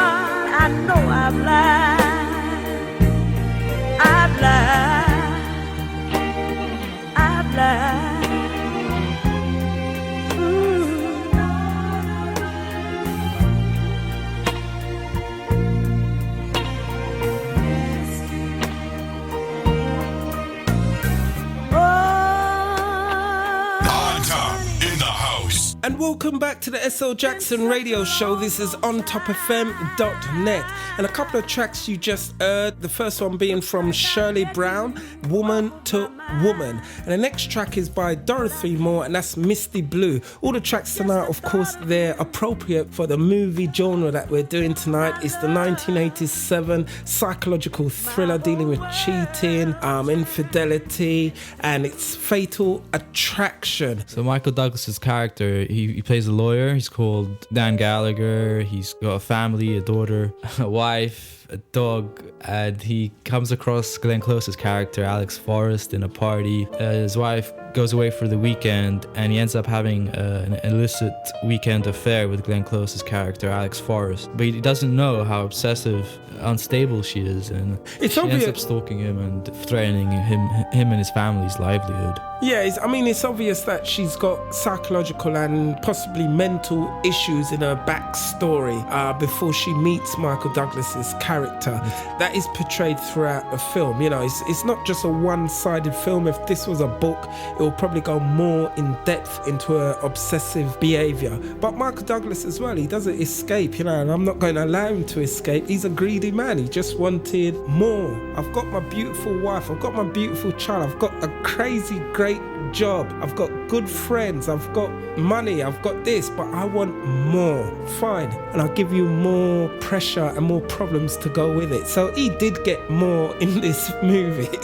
And welcome back to the S.L. Jackson Radio Show. This is on topfm.net. And a couple of tracks you just heard. The first one being from Shirley Brown, Woman to Woman. And the next track is by Dorothy Moore, and that's Misty Blue. All the tracks tonight, of course, they're appropriate for the movie genre that we're doing tonight. It's the 1987 psychological thriller dealing with cheating, infidelity, and it's Fatal Attraction. So Michael Douglas's character, he plays a lawyer. He's called Dan Gallagher. He's got a family, a daughter, a wife, a dog, and he comes across Glenn Close's character, Alex Forrest, in a party. His wife goes away for the weekend, and he ends up having an illicit weekend affair with Glenn Close's character, Alex Forrest. But he doesn't know how obsessive, unstable she is, and she ends up stalking him and threatening him and his family's livelihood. Yeah, it's obvious that she's got psychological and possibly mental issues in her backstory before she meets Michael Douglas's character. That is portrayed throughout the film. You know, it's not just a one-sided film. If this was a book, it will probably go more in depth into her obsessive behaviour. But Michael Douglas as well, he doesn't escape, you know, and I'm not going to allow him to escape. He's a greedy man. He just wanted more. I've got my beautiful wife. I've got my beautiful child. I've got a crazy great job. I've got good friends. I've got money. I've got this, but I want more. Fine. And I'll give you more pressure and more problems to go with it. So he did get more in this movie,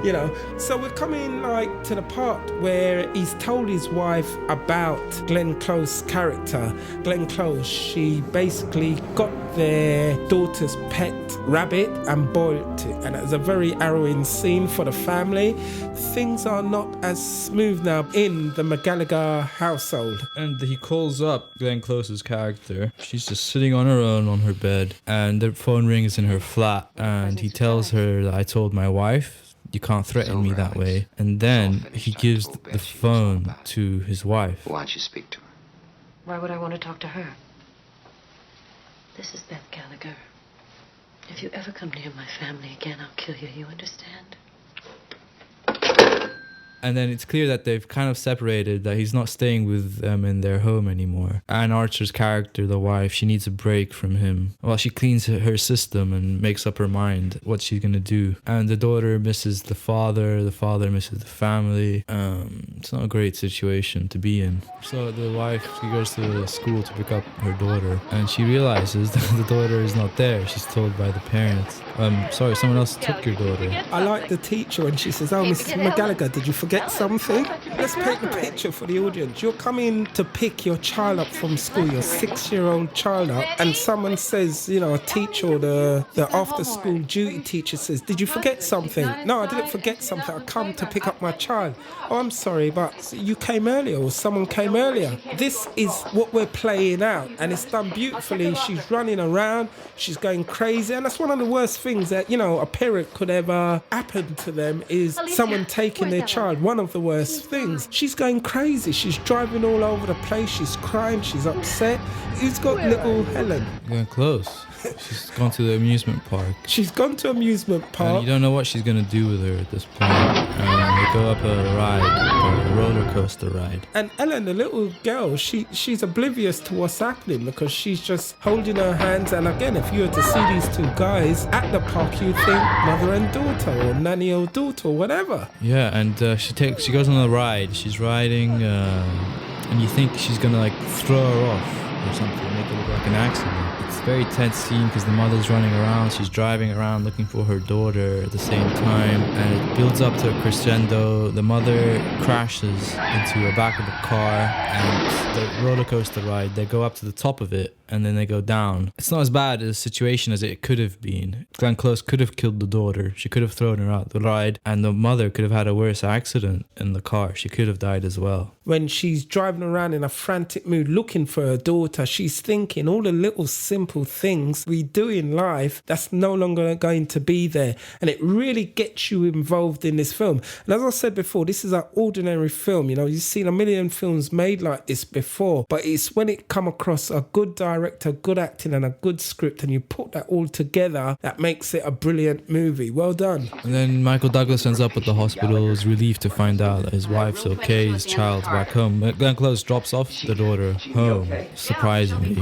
you know. So we're coming like to the part where he's told his wife about Glenn Close's character. Glenn Close, she basically got their daughter's pet rabbit and boiled it. And it was a very harrowing scene for the family. Things are not as smooth now in the McGallagher household. And he calls up Glenn Close's character. She's just sitting on her own on her bed, and the phone rings in her flat, and he tells her that I told my wife, you can't threaten me that way. And then he gives the phone to his wife. Why don't you speak to her? Why would I want to talk to her? This is Beth Gallagher. If you ever come near my family again, I'll kill you, you understand? And then it's clear that they've kind of separated, that he's not staying with them in their home anymore. Anne Archer's character, the wife, she needs a break from him. Well, she cleans her system and makes up her mind what she's going to do. And the daughter misses the father misses the family. It's not a great situation to be in. So the wife, she goes to the school to pick up her daughter, and she realizes that the daughter is not there. She's told by the parents, sorry, someone else took your daughter. I like the teacher when she says, oh, Mrs. McGallagher, did you forget something? Let's paint the picture for the audience. You're coming to pick your child up from school, your 6-year-old child up, and someone says, you know, a teacher or the after-school duty teacher says, did you forget something? No, I didn't forget something. I come to pick up my child. Oh, I'm sorry, but you came earlier, or someone came earlier. This is what we're playing out, and it's done beautifully. She's running around, she's going crazy, and that's one of the worst things that, you know, a parent could ever happen to them, is someone taking their child. One of the worst things. She's going crazy. She's driving all over the place. She's crying. She's upset. Who's got little Helen? Getting close. She's gone to the amusement park. She's gone to amusement park. And you don't know what she's going to do with her at this point. They go up a ride, a roller coaster ride. And Ellen, the little girl, she's oblivious to what's happening because she's just holding her hands. And again, if you were to see these two guys at the park, you'd think mother and daughter, or nanny or daughter, or whatever. Yeah, and she goes on a ride. She's riding, and you think she's going to like throw her off or something, make it look like an accident. It's a very tense scene because the mother's running around, she's driving around looking for her daughter at the same time, and it builds up to a crescendo. The mother crashes into the back of the car, and the roller coaster ride, they go up to the top of it and then they go down. It's not as bad a situation as it could have been. Glenn Close could have killed the daughter. She could have thrown her out the ride, and the mother could have had a worse accident in the car. She could have died as well. When she's driving around in a frantic mood looking for her daughter, she's thinking all the little simple things we do in life that's no longer going to be there. And it really gets you involved in this film. And as I said before, this is an ordinary film. You know, you've seen a million films made like this before, but it's when it come across a good director, good acting and a good script, and you put that all together, that makes it a brilliant movie. Well done. And then Michael Douglas ends up at the hospital, is relieved to find out that his wife's okay, his child's back home. Glenn Close drops off the daughter home, surprisingly,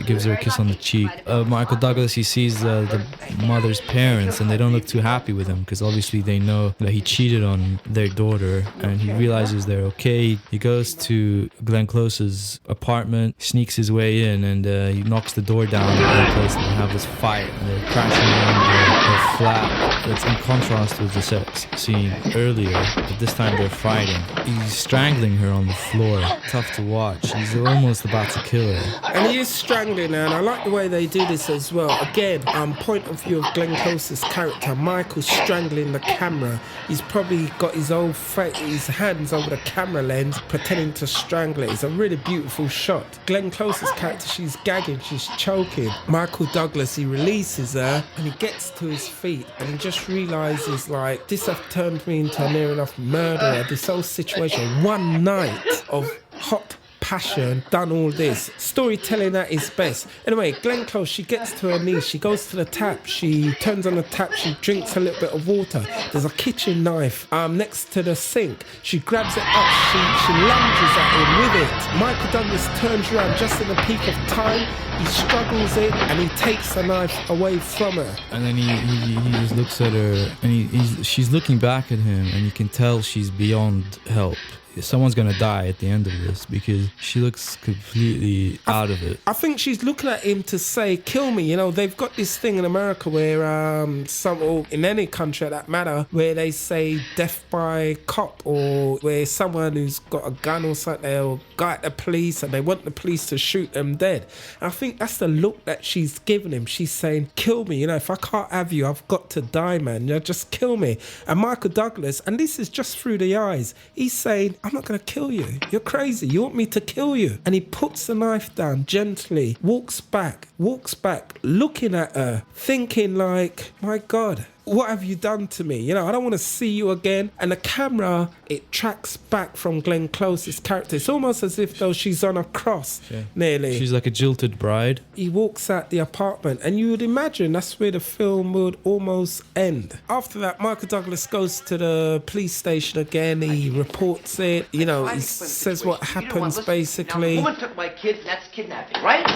gives her a kiss on the cheek. Michael Douglas, he sees the mother's parents, and they don't look too happy with him, because obviously they know that he cheated on their daughter, and he realizes they're okay. He goes to Glenn Close's apartment, sneaks his way in, and he knocks the door down in Glenn Close, and they have this fight, and they're crashing around their flat. It's in contrast with the sex scene earlier, but this time they're fighting. He's strangling her on the floor. Tough to watch. He's almost about to kill her. And he is strangling her, and I like the way they do this as well. Again, point of view of Glenn Close's character, Michael's strangling the camera. He's probably got his his hands over the camera lens, pretending to strangle it. It's a really beautiful shot. Glenn Close's character, she's gagging, she's choking. Michael Douglas, he releases her, and he gets to his feet, and he just realizes, like, this have turned me into a near enough murderer. This whole situation, one night of hot passion, done all this. Storytelling at its best. Anyway, Glenn Close, she gets to her knees, she goes to the tap, she turns on the tap, she drinks a little bit of water. There's a kitchen knife next to the sink. She grabs it up, she lunges at him with it. Michael Douglas turns around just in the peak of time. He struggles it, and he takes the knife away from her. And then he just looks at her, and she's looking back at him, and you can tell she's beyond help. Someone's gonna die at the end of this, because she looks completely out of it. I think she's looking at him to say, kill me. You know, they've got this thing in America where or in any country at that matter, where they say death by cop, or where someone who's got a gun or something, they'll go at the police and they want the police to shoot them dead. And I think that's the look that she's giving him. She's saying, kill me. You know, if I can't have you, I've got to die, man. You know, just kill me. And Michael Douglas, and this is just through the eyes, he's saying, I'm not going to kill you. You're crazy. You want me to kill you. And he puts the knife down gently, walks back, looking at her, thinking like, my God, what have you done to me? You know, I don't want to see you again. And the camera, it tracks back from Glenn Close's character. It's almost as if though she's on a cross, nearly. She's like a jilted bride. He walks out the apartment, and you would imagine that's where the film would almost end. After that, Michael Douglas goes to the police station again. He reports it. You know, he says what happens, basically. Now, the woman took my kids, and that's kidnapping, right?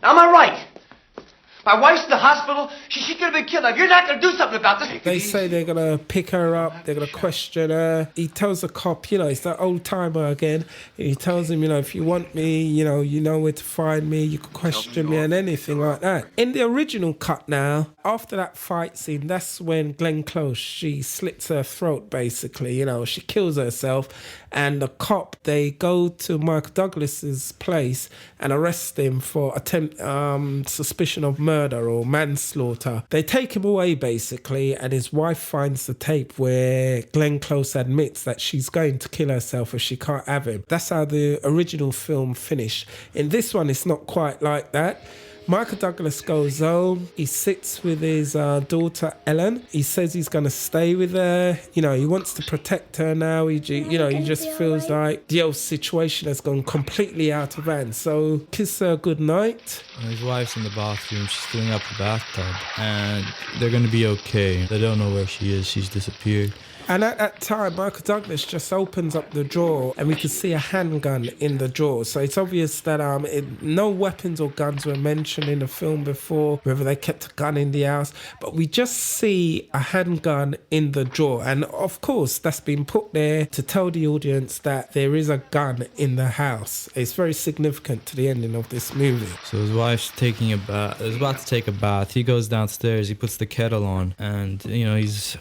Am I right? My wife's in the hospital. She could have been killed. Now, if you're not going to do something about this... They say they're going to pick her up. They're going to question her. He tells the cop, you know, it's that old timer again. He tells him, you know, if you want me, you know where to find me. You can question me and anything like that. In the original cut now, after that fight scene, that's when Glenn Close, she slits her throat, basically. You know, she kills herself. And the cop, they go to Michael Douglas's place and arrest him for suspicion of murder or manslaughter. They take him away, basically, and his wife finds the tape where Glenn Close admits that she's going to kill herself if she can't have him. That's how the original film finished. In this one, it's not quite like that. Michael Douglas goes home. He sits with his daughter Ellen. He says he's going to stay with her. You know, he wants to protect her now. He just feels like the whole situation has gone completely out of hand. So kiss her good night. And his wife's in the bathroom. She's filling up the bathtub, and they're going to be okay. They don't know where she is. She's disappeared. And at that time, Michael Douglas just opens up the drawer, and we can see a handgun in the drawer. So it's obvious that no weapons or guns were mentioned in the film before, whether they kept a gun in the house. But we just see a handgun in the drawer. And of course, that's been put there to tell the audience that there is a gun in the house. It's very significant to the ending of this movie. So his wife's taking a bath. Is about to take a bath. He goes downstairs. He puts the kettle on, and you know he's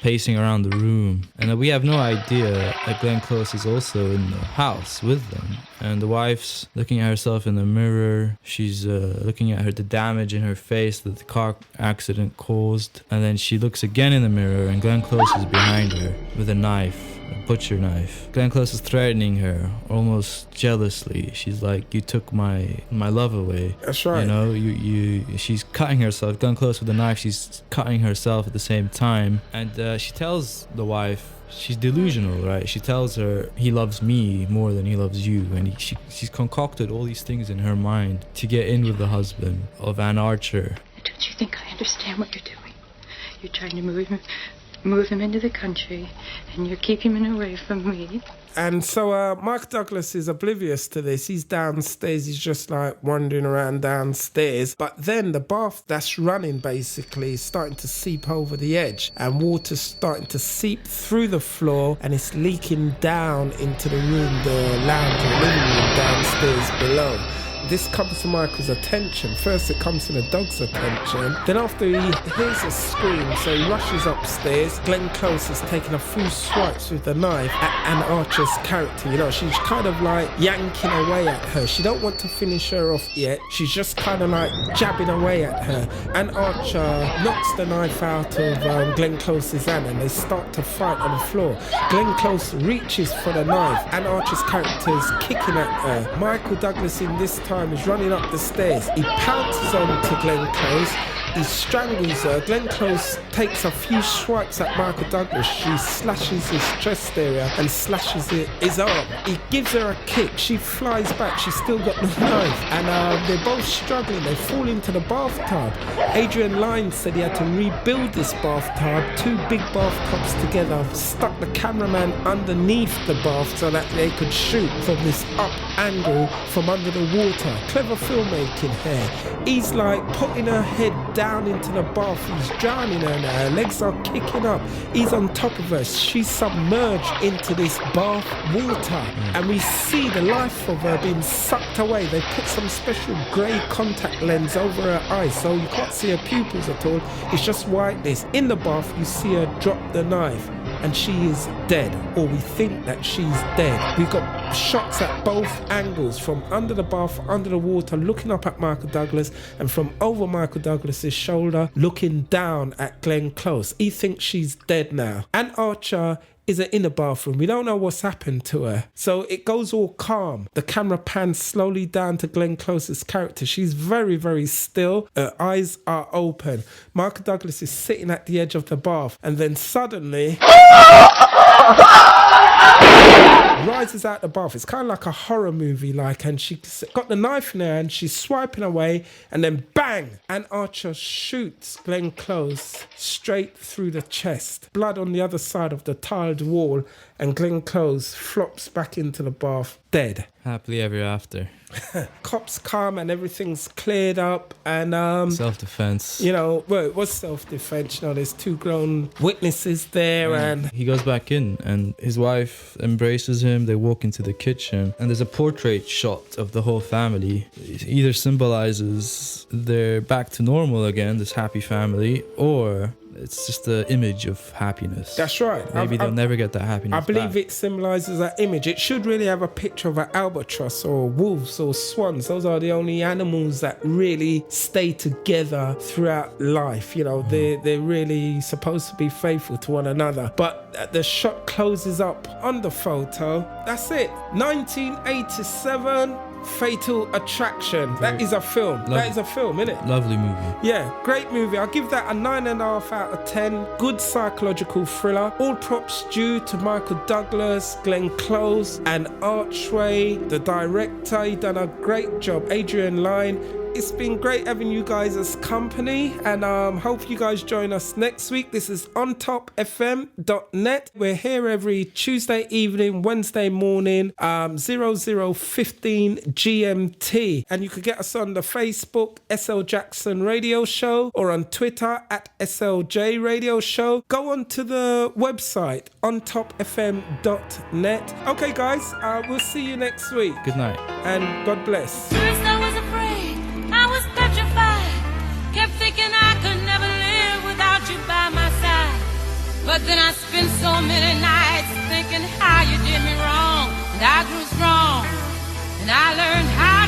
pacing around the room, and we have no idea that Glenn Close is also in the house with them. And the wife's looking at herself in the mirror. She's looking at the damage in her face that the car accident caused, and then she looks again in the mirror, and Glenn Close is behind her with a knife. a butcher knife. Glenn Close is threatening her, almost jealously. She's like, you took my love away. That's right. You know, she's cutting herself. Glenn Close with a knife, she's cutting herself at the same time. And she tells the wife, she's delusional, right? She tells her, he loves me more than he loves you. And she's concocted all these things in her mind to get in with the husband of Anne Archer. Don't you think I understand what you're doing? You're trying to move him into the country, and you're keeping him away from me. And so Michael Douglas is oblivious to this. He's downstairs. He's just like wandering around downstairs. But then the bath that's running basically is starting to seep over the edge, and water's starting to seep through the floor, and it's leaking down into the room, the lounge or living room downstairs below. This comes to Michael's attention. First it comes to the dog's attention. Then after he hears a scream, so he rushes upstairs. Glenn Close has taken a few swipes with the knife at Anne Archer's character. You know, she's kind of like yanking away at her. She don't want to finish her off yet. She's just kind of like jabbing away at her. Anne Archer knocks the knife out of Glenn Close's hand, and they start to fight on the floor. Glenn Close reaches for the knife. Anne Archer's character is kicking at her. Michael Douglas in this time is running up the stairs. He pounces on to Glenn Close. He strangles her. Glenn Close takes a few swipes at Michael Douglas. She slashes his chest area and slashes his arm. He gives her a kick. She flies back. She's still got the knife. And they're both struggling. They fall into the bathtub. Adrian Lyne said he had to rebuild this bathtub. Two big bathtubs together. Stuck the cameraman underneath the bath so that they could shoot from this up angle from under the water. Clever filmmaking here. He's like putting her head down into the bath. He's drowning her now. Her legs are kicking up. He's on top of her. She's submerged into this bath water. And we see the life of her being sucked away. They put some special grey contact lens over her eyes so you can't see her pupils at all. It's just whiteness. In the bath, you see her drop the knife. And she is dead, or we think that she's dead. We've got shots at both angles, from under the bath, under the water, looking up at Michael Douglas, and from over Michael Douglas's shoulder, looking down at Glenn Close. He thinks she's dead now. Anne Archer is in the bathroom. We don't know what's happened to her. So it goes all calm. The camera pans slowly down to Glenn Close's character. She's very, very still. Her eyes are open. Michael Douglas is sitting at the edge of the bath, and then suddenly rises out the bath. It's kind of like a horror movie, and she's got the knife in her hand. She's swiping away, and then bang! Anne Archer shoots Glenn Close straight through the chest. Blood on the other side of the tiled wall, and Glenn Close flops back into the bath, dead. Happily ever after. Cops come and everything's cleared up, and self-defense. You know, well, it was self-defense. You know, there's two grown witnesses there, and he goes back in, and his wife embraces him. They walk into the kitchen, and there's a portrait shot of the whole family. It either symbolizes they're back to normal again, this happy family, or it's just the image of happiness. That's right. Maybe they'll never get that happiness I believe back. it symbolizes that image. It should really have a picture of an albatross or wolves or swans. Those are the only animals that really stay together throughout life. You know, they're really supposed to be faithful to one another. But the shot closes up on the photo. That's it. 1987. Fatal Attraction. That is a film. That is a film, isn't it? Lovely movie. Yeah, great movie. I'll give that a 9.5 out of 10. Good psychological thriller. All props due to Michael Douglas, Glenn Close, and Archway, the director. He done a great job. Adrian Lyne. It's been great having you guys as company, and hope you guys join us next week. This is ontopfm.net. We're here every Tuesday evening, Wednesday morning, 00:15 GMT. And you can get us on the Facebook, SL Jackson Radio Show, or on Twitter at SLJ Radio Show. Go on to the website, ontopfm.net. Okay, guys, we'll see you next week. Good night. And God bless. First I was afraid, I was petrified, kept thinking I could never live without you by my side. But then I spent so many nights thinking how you did me wrong, and I grew strong, and I learned how